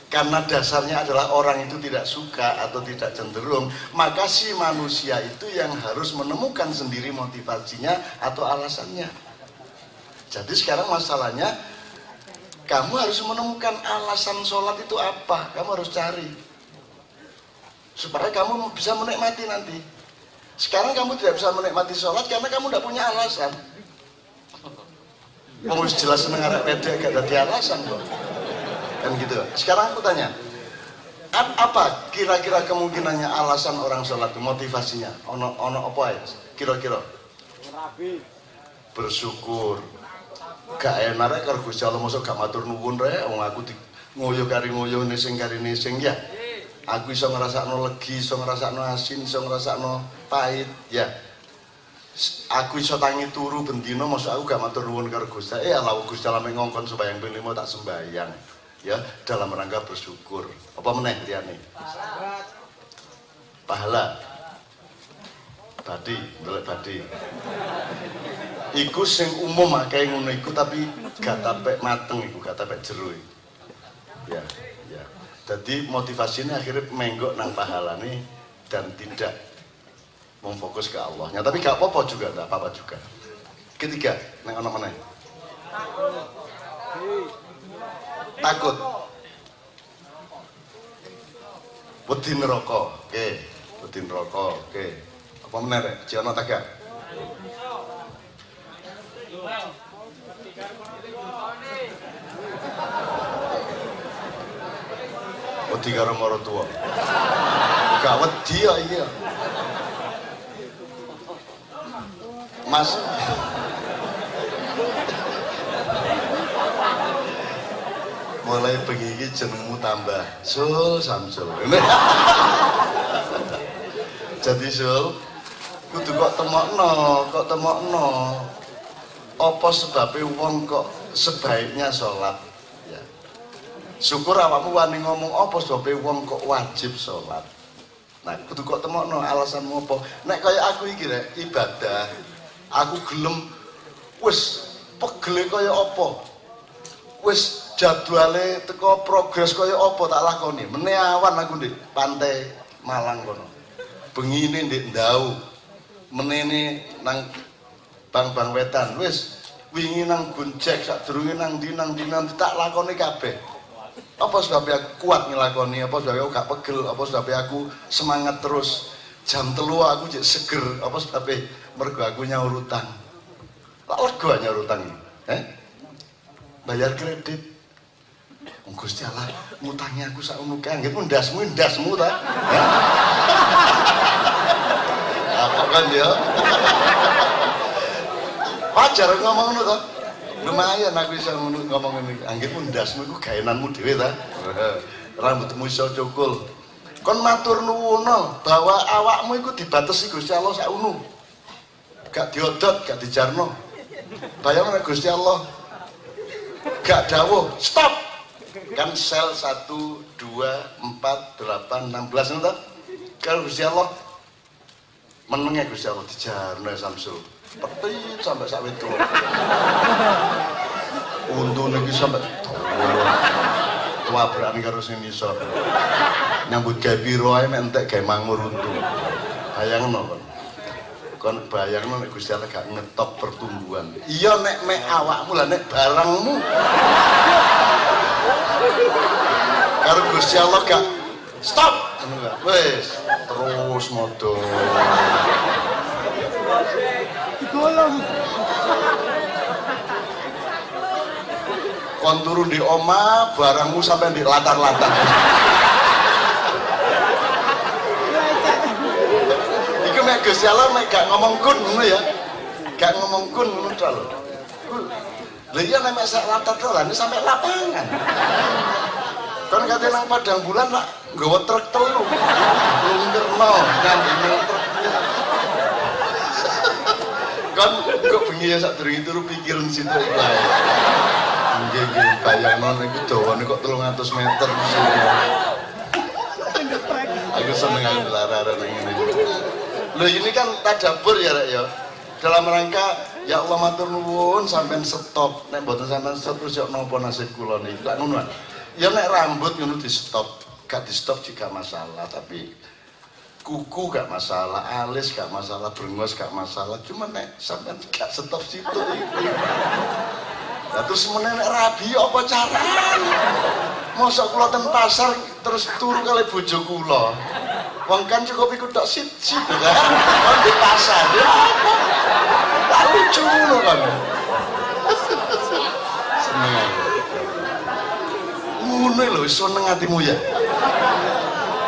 karena dasarnya adalah orang itu tidak suka atau tidak cenderung, maka si manusia itu yang harus menemukan sendiri motivasinya atau alasannya. Jadi sekarang masalahnya kamu harus menemukan alasan sholat itu apa, kamu harus cari supaya kamu bisa menikmati nanti. Sekarang kamu tidak bisa menikmati sholat karena kamu tidak punya alasan. Kamu harus jelas seneng arek pede gak ada alasan kok. Kan gitu. Sekarang aku tanya, apa kira-kira kemungkinannya alasan orang sholat itu, motivasinya? Ono apa ya? Kira-kira? Bersyukur. Gak enak rek karo Gusti Allah mosok gak matur nuwun rek wong aku ngoyo kari ngoyo nising kari nising ya. Aku iso ngrasakno legi, iso ngrasakno asin, iso ngrasakno pahit, ya. Aku iso tangi turu bendino, maksud aku gak matur nuwun karo Gusti. Allah Gusti Allah ngongkon supaya yang ping 5 tak sembahyang. Ya, dalam rangka bersyukur. Apa meneh liyane? Pahala. Badi, ndelok badi. Iku sing umum akeh ngono iku tapi gak tapek mateng iku, gak tapek jero iku. Ya, ya. Jadi motivasinya akhirnya menggok nang pahalane dan tidak memfokus ke Allahnya. Tapi gak apa-apa juga, gak apa-apa juga. Ketiga, nang ono meneh. Takut. Wedi neraka. Oke, wedi neraka. Oke. Apa meneh rek? Ji ono tagak. Wedi karo marang tuwa. Gak wedi ya iya. Mas. Mulai begini jenengmu tambah Sul Samsul. Jadi Sul, kudu kok temokno. Apa sebabnya wong kok sebaiknya sholat? Ya. Syukur awakmu wani ngomong apa sebabnya wong kok wajib sholat. Nah, kudu kok temokno alasanmu apa? Nek kaya aku iki rek ibadah, aku gelem wis pegele kaya apa? Wis jadwale teko progres kaya apa tak lakoni. Meneh awan aku ndek pantai Malang kono. Bengine ndek Ndau. Menene nang Bang Wetan. Wis wingi nang Gunjek sadurunge nang ndi tak lakoni kabeh. Apa sebabnya aku kuat ngelakoni, apa sebabnya aku gak pegel, apa sebabnya aku semangat terus. Jam 3 aku jek seger, apa sebabnya mergo aku nyaur utang. Lah lega nyaur utang iki. Bayar kredit. Gusti Allah, ngutangi aku sak ngono kae, nggih ndasmu ta? Apa kan ya? Wajar ngomong ngono to. Lumayan aku bisa ngomong ini. Anggitmu ndasmu iku gaenanmu dhewe ta. Rambutmu iso cukul. Kon matur nuwun bahwa awakmu iku dibatesi Gusti Allah sak unu. Gak diodot, gak dijarno. Bayangno Gusti Allah gak dawuh, stop. Kan sel 1 2 4 8 16 ngono. Kalau Gusti Allah menenge Gusti Allah dijarno Samsul. Petit sampai sak wit kelop. Untune iki sampai tuabrane karo sing nisor. Nyambut gawe piro ae nek entek gawe mangur untu. Bayangno kon. Kon bayangno nek Gusti Allah gak ngetop pertumbuhan. Iya nek mek awakmu lah nek barangmu. Karo Gusti Allah gak stop. Wis terus modho. Digolong. Kon turu di oma, barangmu sampai di latar-latar. Iku mek Gusti Allah mek gak ngomong kun ngono ya. Gak ngomong kun ngono to lho. Lha iya nek sak latar-latar sampai lapangan. Kon kate nang padang bulan lak nggawa truk telu. Lungkerno ngambine truk. Kan kok bengi ya sak durung turu pikiran situ wae. Nggih bayangno niku dawane kok 300 meter. Aku seneng aku lara-lara ngene. Lho ini kan tadabbur ya Rek ya. Dalam rangka ya Allah matur nuwun sampean stop. Nek mboten sampean stop terus yo napa nasib kula niki. Lah ngono. Ya nek rambut ngono di stop. Gak di stop juga masalah tapi kuku gak masalah, alis gak masalah, brengos gak masalah, cuma nek sampean gak stop situ iki. Lah terus meneh nek rabi apa carane? Mosok kula ten pasar terus turu kali bojo kula. Wong kan cukup iku tok siji to kan. Wong di pasar ya apa? Tak lucu ngono kan. Seneng. Ngono lho seneng atimu ya.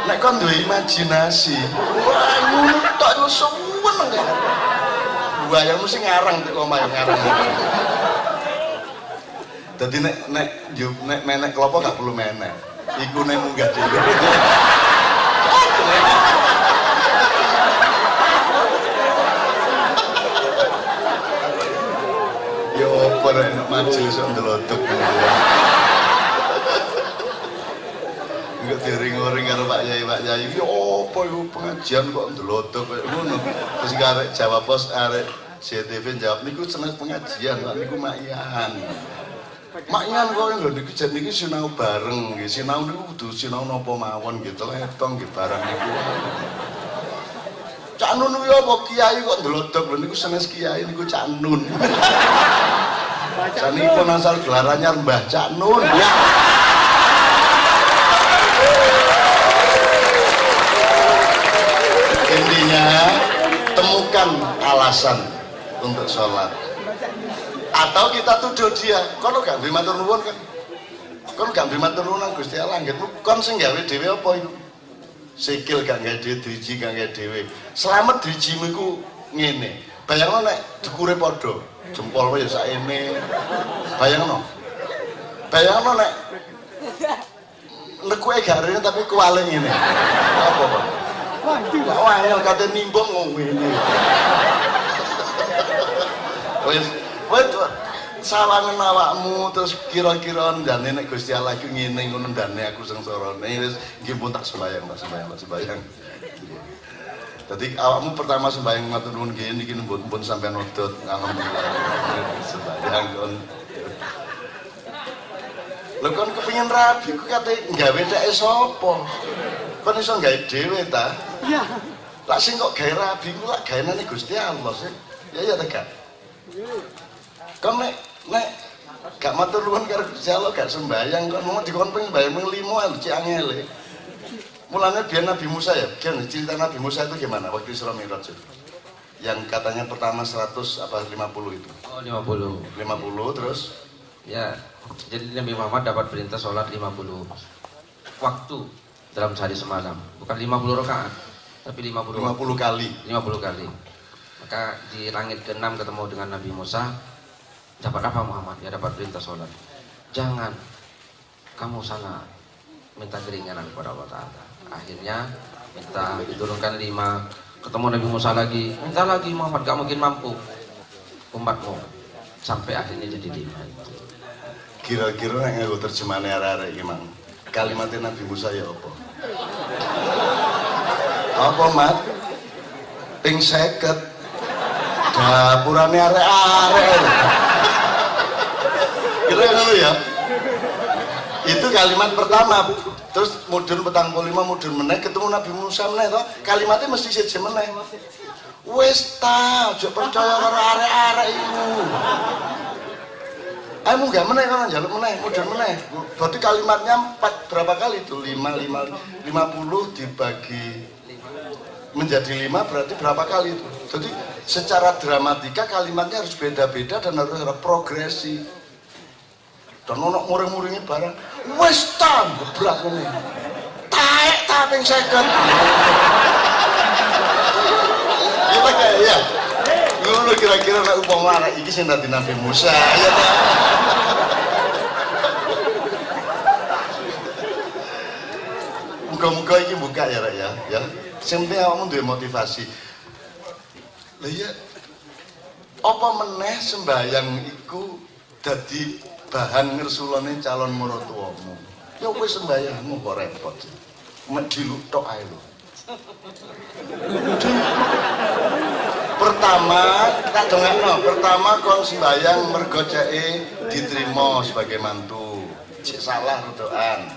Nek kon duwe imajinasi, wah ngono tok yo suwen kok. Bayangmu sing ngarang tek omah ngarang. Dadi nek menek klopo gak perlu menek. Iku nek munggah dhewe. Yo opo nek majelis kok ndelodok. Enggak diring-ring karo Pak Yai. Ya apa iku pengajian kok ndelodok koyo ngono. Terus arek jawab pos arek CTV jawab niku seneng pengajian, Pak niku makian. Makian kok lho niku jan niki sinau bareng nggih. Sinau niku kudu sinau napa mawon nggih, teletong nggih barang niku. Cak Nun kuwi apa kiai kok ndelodok lho niku senes kiai niku Cak Nun. Saniki pun asal gelarannya Mbah Cak Nun. Ya. Intinya temukan alasan untuk sholat. Atau kita tuduh dia, kono gak duwe matur nuwun kan? Kono gak duwe matur nuwun Gusti Allah nggih. Kon sing gawe dhewe apa iku? Sikil gak gawe dhewe, driji gak gawe dhewe. Slamet drijimu iku ngene. Bayangno nek dukure padha, jempol wae ya sakene. Bayangno. Bayangno nek nekuke gak rene tapi kuwale ngene. Apa, Pak? Wah, yang kate nimbang ngene. Wes sawangen awakmu terus kira-kira ndane nek Gusti Allah iku ngene ngono ndane aku sengsara. Wis nggih pun tak sembayang. Dadi awakmu pertama sembayang matur nuwun nggih niki pun sampean wedot alhamdulillah. Sembayang kon. Lho kon kepengin rabi ku kate gawe teke sapa? Kon iso gawe dhewe ta? Iya. Lah sing kok gawe rabi ku lak gawenane Gusti Allah sih. Ya tegak. Kon nek gak matur nuwun karo Gusti Allah gak sembayang kon mau dikon pengen bayang mung 5 lho cek angele. Mulanya biar Nabi Musa ya, cerita Nabi Musa itu gimana waktu Isra Mi'raj itu? Yang katanya pertama 100 apa 50 itu? Oh 50. 50 terus? Ya, jadi Nabi Muhammad dapat perintah sholat 50 waktu dalam sehari semalam. Bukan 50 rakaat, tapi 50 kali. 50 kali. Maka di langit ke-6 ketemu dengan Nabi Musa. Dapat apa Muhammad? Ya dapat perintah sholat. Jangan kamu sana minta keringanan kepada Allah Ta'ala. Akhirnya minta diturunkan 5. Ketemu Nabi Musa lagi, minta lagi Muhammad, gak mungkin mampu umatmu. Sampai akhirnya jadi 5 itu. Kira-kira yang aku terjemahnya arah-arah gimana? Kalimatnya Nabi Musa ya apa? Apa Mat? Ping 50 dapurane arek-arek. Kira-kira ya? Itu kalimat pertama. Terus mudun 45 mudun meneh ketemu Nabi Musa meneh to, kalimatnya mesti siji meneh. Wis ta, aja percaya karo arek-arek iku. Ayo munggah meneh kan njaluk meneh, mudun meneh. Berarti kalimatnya 4 berapa kali itu? 50 dibagi menjadi 5 berarti berapa kali itu? Jadi secara dramatika kalimatnya harus beda-beda dan harus ada progresi. Dan ono muring-muringi barang wis ta gebrak ngene taek ta ping 50 kita kayak ya ngono kira-kira nek upama anak iki sing dadi Nabi Musa ya ta muga-muga iki buka ya Rek ya sing penting awakmu duwe motivasi lha ya apa meneh sembayang iku dadi bahan ngersulane calon maratuwamu. Ya wis sembayangmu kok repot. Mek diluthok ae lho. Pertama, tak dongakno, pertama kon sembayang mergo ceke diterima sebagai mantu. Cek salah rodokan.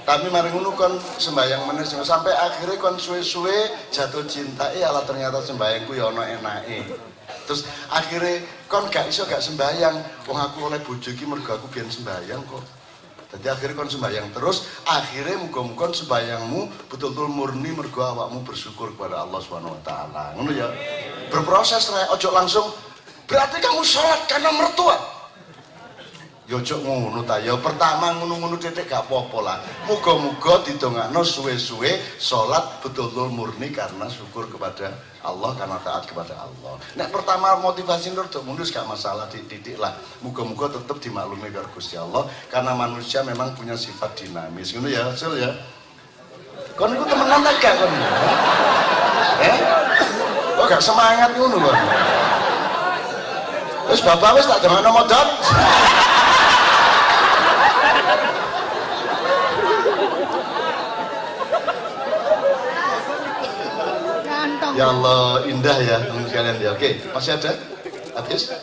Tapi mari ngono kon sembayang meneh sampai akhirnya kon suwe-suwe jatuh cinta ala ternyata sembayangku ya ana enake. Terus akhirnya kon gak iso gak sembayang, wong aku oleh bojo iki mergo aku biyen sembayang kok. Jadi akhirnya kon sembayang terus, akhirnya muga-muga sembayangmu betul-betul murni mergo awakmu bersyukur kepada Allah Subhanahu wa taala. Ngono ya. Berproses rek, ojo langsung berarti kamu sholat karena mertua. Ya ojo ngono ta ya. Pertama ngono-ngono titik gak apa-apa lah. Muga-muga didongakno suwe-suwe sholat betul-betul murni karena syukur kepada Allah, karena taat kepada Allah. Nek pertama motivasi untuk mundur gak masalah, titik lah. Muga-muga tetap dimaklumi karo Gusti Allah karena manusia memang punya sifat dinamis. Ngono ya, Sul ya. Kon iku temenan ta gak kon? Kok gak semangat ngono lho. Wis bapak wis tak dongakno modal. Ya Allah, indah ya teman sekalian ya. Oke, masih ada? Habis?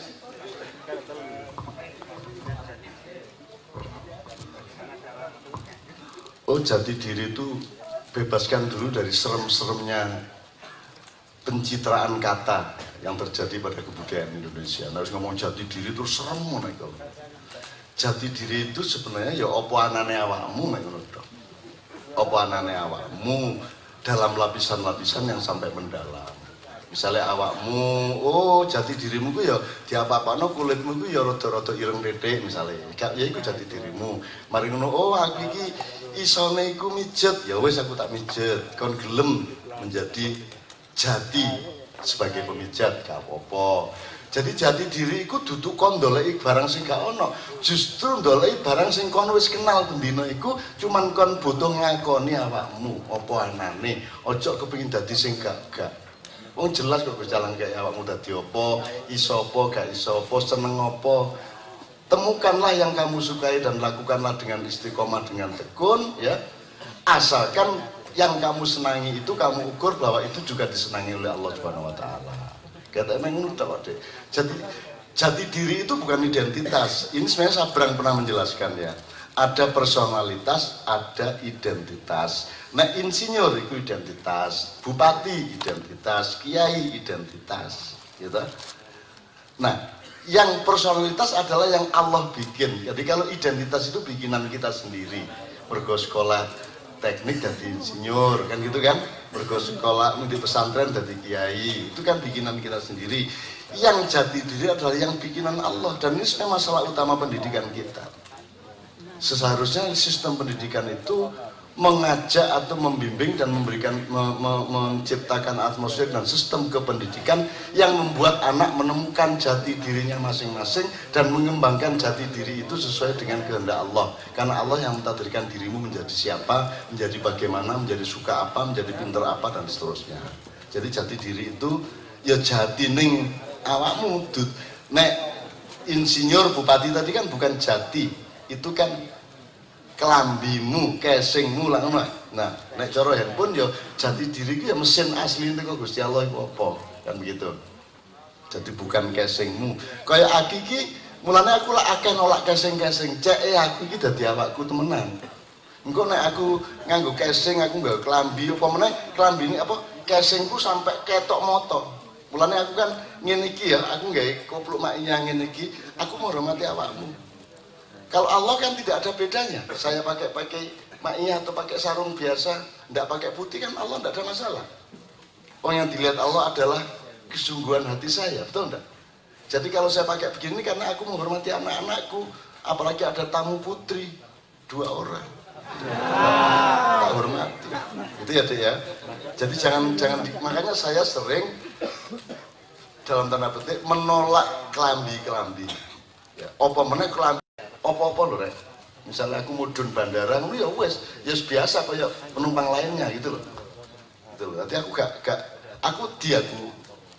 Oh, jati diri itu bebaskan dulu dari serem-seremnya pencitraan kata yang terjadi pada kebudayaan Indonesia. Nah, harus ngomong jati diri itu serem mereka. Jati diri itu sebenarnya ya apa anane awakmu mereka. Apa anane awakmu dalam lapisan-lapisan yang sampai mendalam. Misalnya awakmu, oh jati dirimu ku ya diapa-apano kulitmu ku ya rada-rada ireng titik misalnya. Ya iku jati dirimu. Mari ngono, oh aku iki isone iku mijet, ya wis aku tak mijet. Kon gelem menjadi jati sebagai pemijat gak apa-apa. Jadi jati diri iku dudu kon ndoleki barang sing gak ono, justru ndoleki barang sing kon wis kenal bendina iku cuman kon butuh ngakoni awakmu apa anane, ojo kepengin dadi sing gak. Wong jelas kok jalan kayak awakmu dadi apa, iso apa, gak iso apa, seneng apa. Temukanlah yang kamu sukai dan lakukanlah dengan istiqomah, dengan tekun ya. Asalkan yang kamu senangi itu kamu ukur bahwa itu juga disenangi oleh Allah Subhanahu wa taala. Kata emang udah deh. Jati diri itu bukan identitas. Ini sebenarnya Sabrang pernah menjelaskan ya. Ada personalitas, ada identitas. Nah, insinyur itu identitas, bupati identitas, kiai identitas, gitu. Nah, yang personalitas adalah yang Allah bikin. Jadi kalau identitas itu bikinan kita sendiri. Mergo sekolah teknik jadi insinyur, kan gitu kan? Mergo sekolah di pesantren jadi kiai, itu kan bikinan kita sendiri. Yang jati diri adalah yang bikinan Allah, dan ini sebenarnya masalah utama pendidikan kita. Seharusnya sistem pendidikan itu mengajak atau membimbing dan memberikan menciptakan atmosfer dan sistem kependidikan yang membuat anak menemukan jati dirinya masing-masing dan mengembangkan jati diri itu sesuai dengan kehendak Allah. Karena Allah yang mentakdirkan dirimu menjadi siapa, menjadi bagaimana, menjadi suka apa, menjadi pinter apa dan seterusnya. Jadi jati diri itu ya jati ning awakmu. Nek insinyur bupati tadi kan bukan jati, itu kan kelambimu, casingmu lah ngono. Nah, nek cara handphone ya jati diri ku ya mesin asli niku Gusti Allah iku apa, kan begitu. Jadi bukan casingmu. Kaya aku iki mulane aku lak akeh nolak casing-casing. Ceke aku iki dadi awakku temenan. Engko nek aku nganggo casing, aku nggawe klambi apa meneh, klambi ini apa casingku sampai ketok moto. Mulane aku kan ngene iki ya, aku nggawe kopluk makinya ngene iki, aku menghormati awakmu. Kalau Allah kan tidak ada bedanya. Saya pakai maiyah atau pakai sarung biasa, tidak pakai putih kan Allah tidak ada masalah. Oh, yang dilihat Allah adalah kesungguhan hati saya, betul enggak? Jadi kalau saya pakai begini karena aku menghormati anak-anakku, apalagi ada tamu putri 2 orang. Tak hormati. Itu ya, Dek ya. Jadi jangan makanya saya sering dalam tanda petik menolak kelambi-kelambi. Ya, apa meneh kelambi apa-apa lho rek. Misalnya aku mudun bandara ngono ya wis, ya biasa kayak penumpang lainnya gitu loh. Gitu loh. Nanti aku aku diaku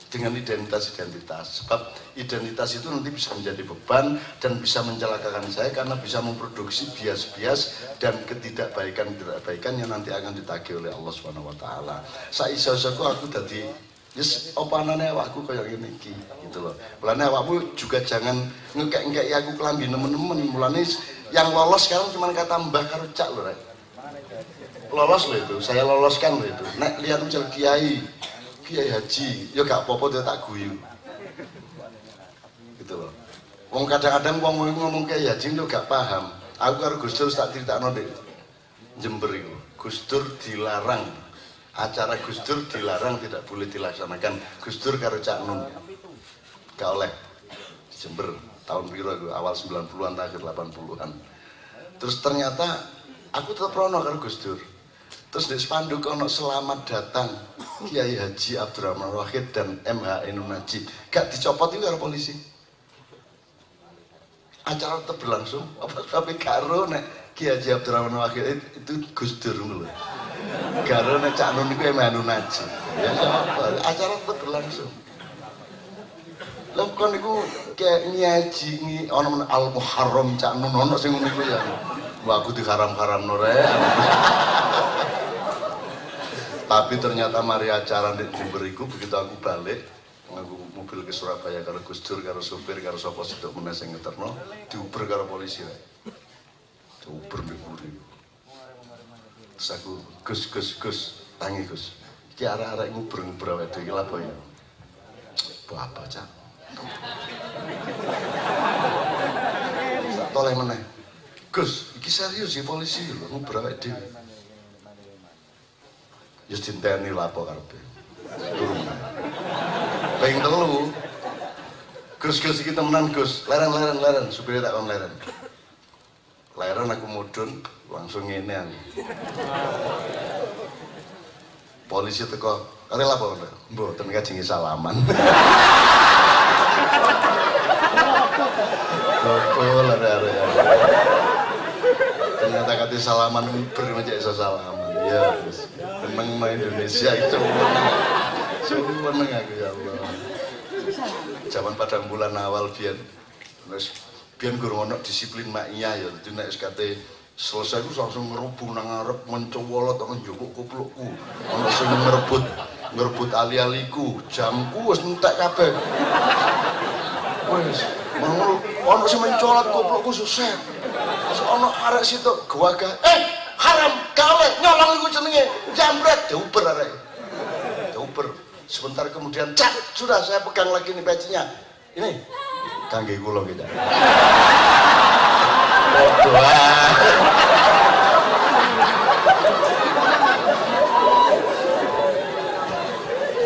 dengan identitas. Sebab identitas itu nanti bisa menjadi beban dan bisa mencelakakan saya karena bisa memproduksi bias-bias dan ketidakbaikan yang nanti akan ditagih oleh Allah Subhanahu wa taala. Saisa-isaku aku dadi yes, apa anane awakku kaya ngene iki gitu loh. Mulane awakmu juga jangan ngekek-ngekek aku kelambi nemen-nemen. Mulane yang lolos sekarang cuma kata Mbah karo Cak lho rek. Lolos loh itu, saya loloskan loh itu. Nek lihat misal kiai haji, ya gak apa-apa dia tak guyu. Gitu loh. Wong kadang-kadang wong ngomong kiai haji itu gak paham. Aku karo Gus Dur tak critakno Dik. Jember iku. Gus Dur dilarang. Acara Gus Dur dilarang, tidak boleh dilaksanakan. Gus Dur karo Cak Nun gak oleh Jember tahun biru awal 90-an akhir 80-an. Terus ternyata aku tetap rono karo Gus Dur. Terus di spanduk ono selamat datang Kiai Haji Abdurrahman Wahid dan MH Ainun Najib. Gak dicopot itu karo polisi. Acara tetap berlangsung. Apa tapi karo nek Kiai Haji Abdurrahman Wahid itu Gus Dur ngono lho. Karena Cak Nun itu emang anu naji, ya apa? Acara tetap berlangsung. Lalu kan itu kayak nyaji ini orang al muharram Cak Nun ono sing ngono iku ya. Wah aku diharam-haram nore. Tapi ternyata mari acara di Jember iku begitu aku balik nganggo mobil ke Surabaya karo Gus Dur karo sopir karo sapa sitok meneh sing ngeterno diuber karo polisi wae. Diuber nek mburi. Terus aku Gus tangi Gus. Iki arek-arek nguber-nguber awake dhewe iki lha apa ya? Apa cak? Toleh meneh. Gus, iki serius ya polisi lho nguber awake dhewe. Ya dinteni lha apa karepe. Turun. Ping 3. Gus iki temenan Gus. Leren supire tak kon leren. Leren aku mudhun langsung ngene aku. Polisi teko, "Are lha apa?" "Mboten kajengi salaman." Betul are-are. Ternyata kate salaman uber macam iso salaman. Ya, wis. Meneng main Indonesia itu seneng aku ya Allah. Zaman Padang Bulan awal biyen. Wis biyen gurung ono disiplin makia ya. Dadi nek wis kate selesai ku langsung ngerubung nang ngarep mencowolot nang njukuk kuplukku. Ono sing ngerebut ali-aliku, jamku wis entek kabeh. Wis, ono sing mencolot kuplukku susah. Terus ono arek situ gawagah, haram gawe nyolong iku jenenge jambret diuber arek. Diuber. Sebentar kemudian cak, sudah saya pegang lagi nih pecinya. Ini kangge kula kita.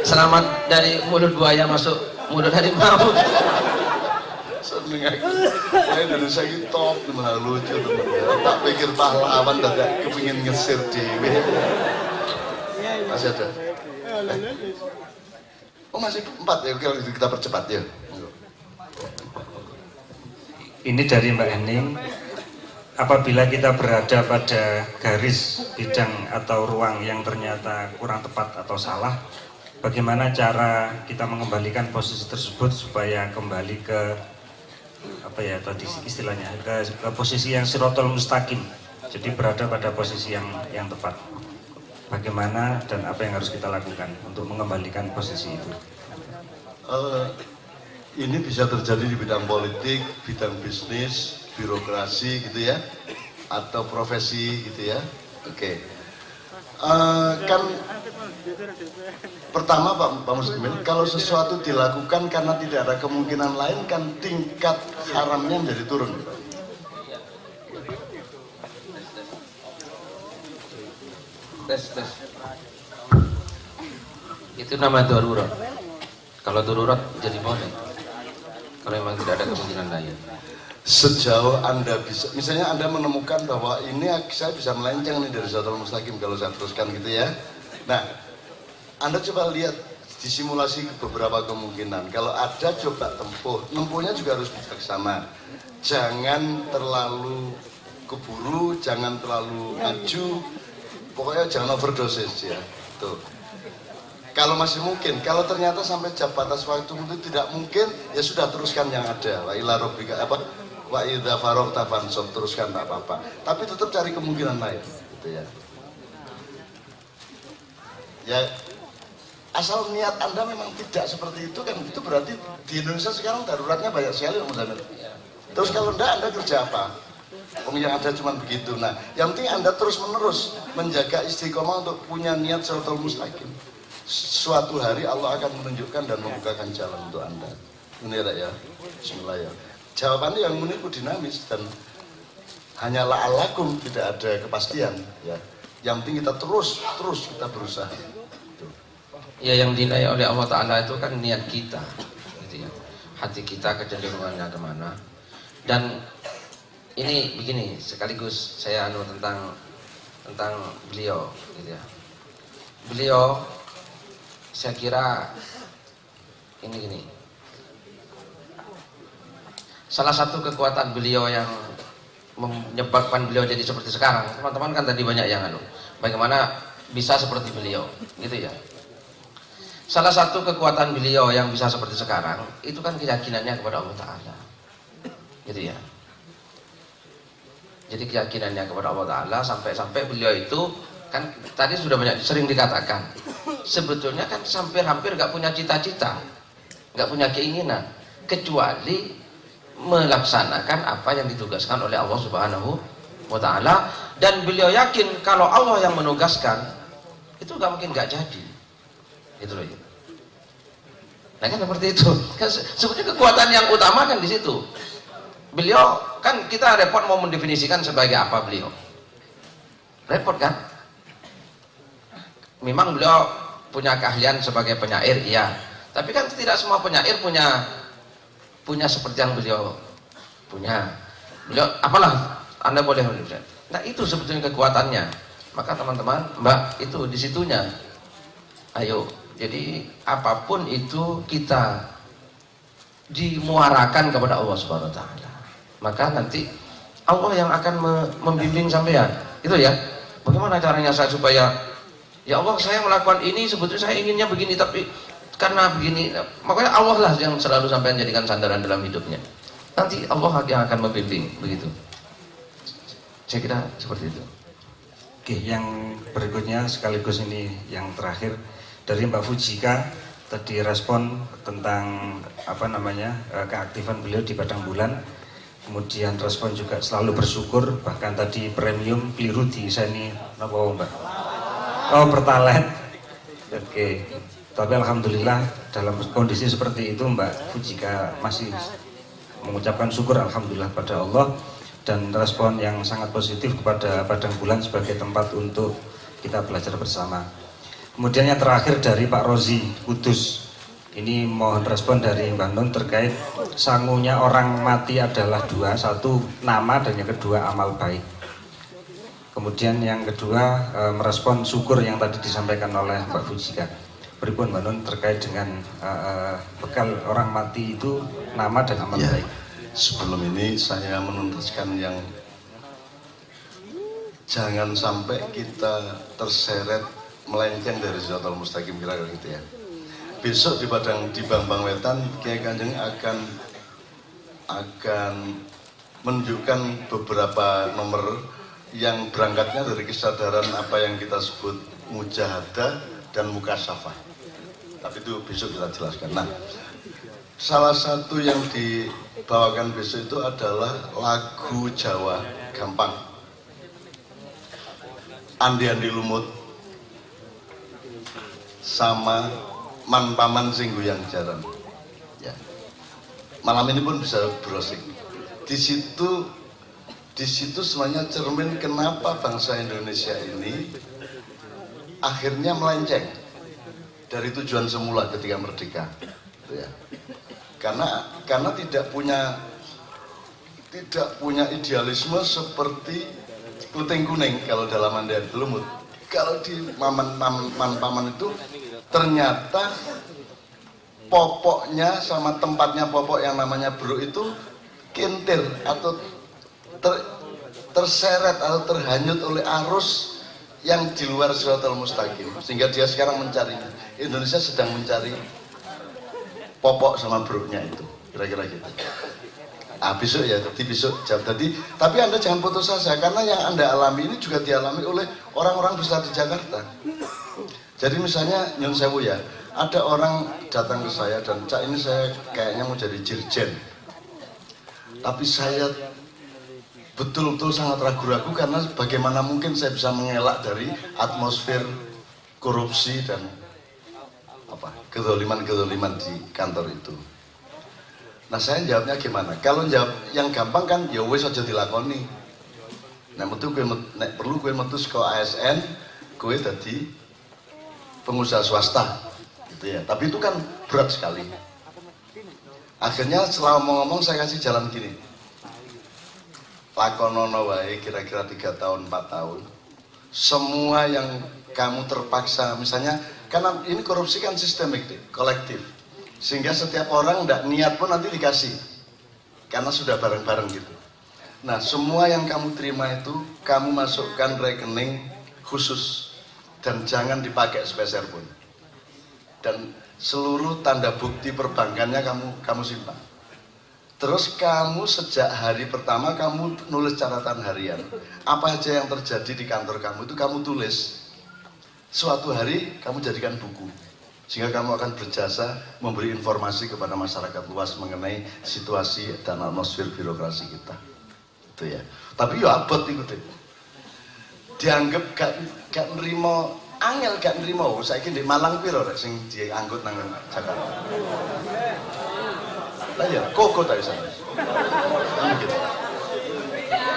Selamat dari mulut buaya masuk mulut harimau. Seneng aku. Indonesia ini top, teman lucu teman. Tak pikir pahlawan dadak kepingin ngesir dhewe. Masih ada? Oh masih 4 ya, oke kita percepat ya. Ini dari Mbak Hening. Apabila kita berada pada garis bidang atau ruang yang ternyata kurang tepat atau salah, bagaimana cara kita mengembalikan posisi tersebut supaya kembali ke apa ya tadi istilahnya ke posisi yang sirotol mustaqim, jadi berada pada posisi yang tepat. Bagaimana dan apa yang harus kita lakukan untuk mengembalikan posisi itu? Ini bisa terjadi di bidang politik, bidang bisnis, birokrasi gitu ya, atau profesi gitu ya. Oke. Kan pertama Pak Muslimin, kalau sesuatu dilakukan karena tidak ada kemungkinan lain kan tingkat haramnya menjadi turun. Tes. Itu nama darurat. Kalau darurat jadi boleh. Kalau memang tidak ada kemungkinan lain. Sejauh Anda bisa, misalnya Anda menemukan bahwa ini saya bisa melenceng nih dari siratal mustaqim kalau saya teruskan gitu ya. Nah, Anda coba lihat disimulasi beberapa kemungkinan. Kalau ada coba tempuhnya juga harus bijaksana. Jangan terlalu keburu, jangan terlalu maju, pokoknya jangan overdosis ya. Tuh. Kalau masih mungkin, kalau ternyata sampai batas waktu itu tidak mungkin, ya sudah teruskan yang ada. Wa ila rabbika apa? Wa idza faragta fansab, teruskan tak apa-apa. Tapi tetap cari kemungkinan lain, gitu ya. Ya, asal niat Anda memang tidak seperti itu kan, itu berarti di Indonesia sekarang daruratnya banyak sekali, Mas Amir. Terus kalau enggak, Anda kerja apa? Yang ada cuma begitu. Nah, yang penting Anda terus-menerus menjaga istiqomah untuk punya niat siratal mustaqim. Suatu hari Allah akan menunjukkan dan membukakan jalan untuk Anda. Ini ya, bismillah ya. Jawabannya yang menipu dinamis dan hanyalah alakum, tidak ada kepastian ya. Yang penting kita terus kita berusaha. Ya, yang dinilai oleh Allah Ta'ala itu kan niat kita gitu ya. Hati kita kecenderungannya kemana. Dan ini begini, sekaligus saya tentang beliau gitu ya. Beliau saya kira ini gini. Salah satu kekuatan beliau yang menyebabkan beliau jadi seperti sekarang, teman-teman kan tadi banyak yang bagaimana bisa seperti beliau, gitu ya. Salah satu kekuatan beliau yang bisa seperti sekarang itu kan keyakinannya kepada Allah Ta'ala, gitu ya. Jadi keyakinannya kepada Allah Ta'ala sampai beliau itu kan tadi sudah banyak sering dikatakan sebetulnya kan hampir gak punya cita-cita nggak punya keinginan kecuali melaksanakan apa yang ditugaskan oleh Allah Subhanahu wa Ta'ala, dan beliau yakin kalau Allah yang menugaskan itu nggak mungkin nggak jadi, itu loh. Nah kan seperti itu kan, sebetulnya kekuatan yang utama kan di situ. Beliau kan, kita repot mau mendefinisikan sebagai apa beliau, repot kan. Memang beliau punya keahlian sebagai penyair, iya, tapi kan tidak semua penyair punya seperti yang beliau punya. Beliau apalah, Anda boleh melihat. Nah itu sebetulnya kekuatannya. Maka teman-teman, Mbak, itu disitunya. Ayo, jadi apapun itu kita dimuarakan kepada Allah Subhanahu wa Ta'ala, maka nanti Allah yang akan membimbing sampean. Itu ya. Bagaimana caranya saya supaya, ya Allah saya melakukan ini sebetulnya saya inginnya begini, tapi karena begini, makanya Allah lah yang selalu sampean jadikan sandaran dalam hidupnya. Nanti Allah yang akan membimbing, begitu. Saya kira seperti itu. Oke, yang berikutnya sekaligus ini yang terakhir dari Mbak Fujika, tadi respon tentang keaktifan beliau di Padang Bulan, kemudian respon juga selalu bersyukur, bahkan tadi premium keliru di sini apa Mbak? Oh, Pertalite. Oke, tapi alhamdulillah dalam kondisi seperti itu Mbak Fujika masih mengucapkan syukur alhamdulillah pada Allah, dan respon yang sangat positif kepada Padang Bulan sebagai tempat untuk kita belajar bersama. Kemudian yang terakhir dari Pak Rozi Kudus, ini mohon respon dari Mbak Nun terkait sangunya orang mati adalah dua, satu nama dan yang kedua amal baik. Kemudian yang kedua merespon syukur yang tadi disampaikan oleh Mbak Fujika. Pripun Mbak Nun terkait dengan bekal orang mati itu nama dan amal baik. Sebelum ini saya menuntaskan yang jangan sampai kita terseret melenceng dari Siratal Mustaqim, kira-kira gitu ya. Besok di Bambang Wetan Kiai Kanjeng akan menunjukkan beberapa nomor yang berangkatnya dari kesadaran apa yang kita sebut mujahadah dan mukasyafah. Tapi itu besok kita jelaskan. Nah, salah satu yang dibawakan besok itu adalah lagu Jawa gampang, Andi-andi lumut sama Man Paman sing goyang jaran. Ya. Malam ini pun bisa browsing. Di situ semuanya cermin kenapa bangsa Indonesia ini akhirnya melenceng dari tujuan semula ketika merdeka. Ya. Karena tidak punya idealisme seperti Kluting Kuning kalau dalam Andi-andi lumut. Kalau di Man Paman itu ternyata popoknya sama tempatnya popok yang namanya bro itu kintir atau terseret atau terhanyut oleh arus yang di luar Siratal Mustaqim, sehingga dia sekarang mencari, Indonesia sedang mencari popok sama bro-nya itu, kira-kira gitu. Besok ya, besok jawab tadi. Tapi Anda jangan putus asa, karena yang Anda alami ini juga dialami oleh orang-orang besar di Jakarta. Jadi misalnya Nyun Sewu ya, ada orang datang ke saya dan Cak, ini saya kayaknya mau jadi dirjen, tapi saya betul-betul sangat ragu-ragu karena bagaimana mungkin saya bisa mengelak dari atmosfer korupsi dan kezaliman di kantor itu. Nah saya jawabnya gimana? Kalau jawab yang gampang kan ya wis aja dilakoni. Nah perlu gue metu saka ASN, gue dadi pengusaha swasta gitu ya. Tapi itu kan berat sekali. Akhirnya setelah ngomong saya kasih jalan gini. Lakonono wae kira-kira 3 tahun 4 tahun. Semua yang kamu terpaksa, misalnya karena ini korupsi kan sistemik, kolektif. Sehingga setiap orang tidak niat pun nanti dikasih. Karena sudah bareng-bareng gitu. Nah, semua yang kamu terima itu kamu masukkan rekening khusus dan jangan dipakai sepeser pun. Dan seluruh tanda bukti perbankannya kamu simpan. Terus kamu sejak hari pertama kamu nulis catatan harian. Apa aja yang terjadi di kantor kamu itu kamu tulis. Suatu hari kamu jadikan buku. sehingga kamu akan berjasa memberi informasi kepada masyarakat luas mengenai situasi dan atmosfer birokrasi kita. Itu ya. Tapi ya abot itu deh. Dianggap gak nerima angel, gak nerima. Saiki di Malang piro rek sing diangkut nang Jakarta. Lah ya, koko ta iso. Gitu.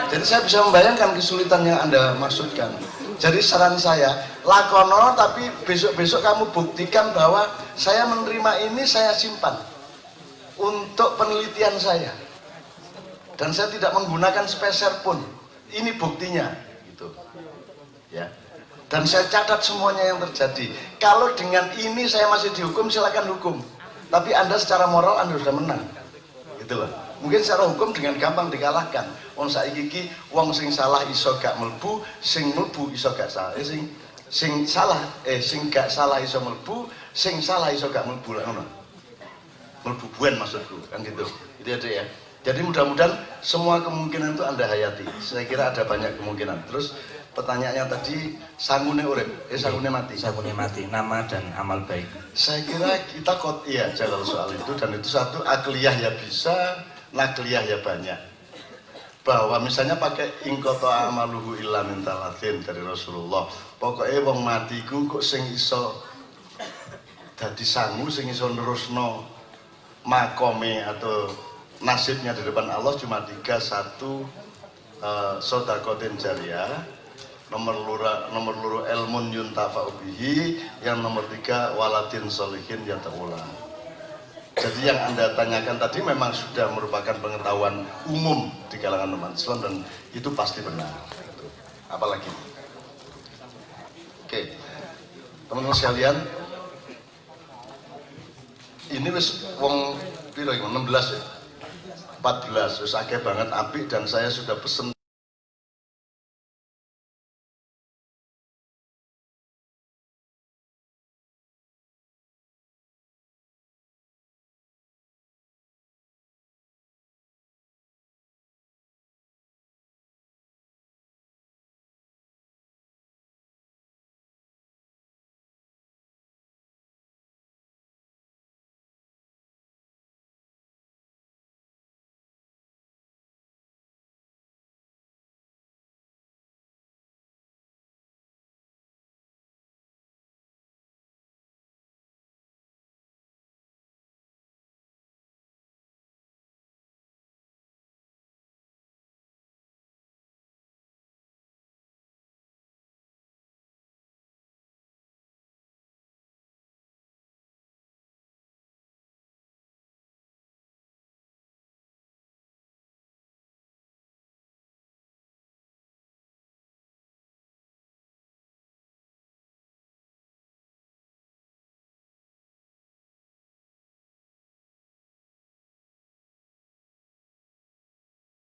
Jadi saya bisa membayangkan kesulitan yang Anda maksudkan. Jadi saran saya, lakono tapi besok-besok kamu buktikan bahwa saya menerima ini, saya simpan untuk penelitian saya. Dan saya tidak menggunakan speser pun. Ini buktinya, gitu. Ya. Dan saya catat semuanya yang terjadi. Kalau dengan ini saya masih dihukum, silakan hukum. Tapi Anda secara moral Anda sudah menang. Gitu loh. Mungkin secara hukum dengan gampang dikalahkan. Wong saiki iki wong sing salah iso gak mlebu, sing mlebu iso gak salah. Sing gak salah iso mlebu, sing salah iso gak mlebu lah ngono. Mlebu buen maksudku, kan gitu. Itu ya. Jadi mudah-mudahan semua kemungkinan itu Anda hayati. Saya kira ada banyak kemungkinan. Terus pertanyaannya tadi sangune urip, sangune mati. Sangune mati, nama dan amal baik. Saya kira kita iya kalau soal itu, dan itu satu akliyah ya bisa, nakliyah ya banyak. Bahwa misalnya pakai ingkoto amaluhu illa min talatin dari Rasulullah. Pokoknya wong matiku kok sing iso dadi sangu, sing iso nerusno makome atau nasibnya di depan Allah cuma 3. 1 sodakotin jariyah, nomor loro ilmun yuntafa'u bihi, yang nomor 3 waladin solihin yata'ulah. Jadi yang Anda tanyakan tadi memang sudah merupakan pengetahuan umum di kalangan umat Islam dan itu pasti benar. Apalagi? Oke, teman-teman sekalian, ini wis wong piro 16 ya? 14, wis akeh banget apik dan saya sudah pesen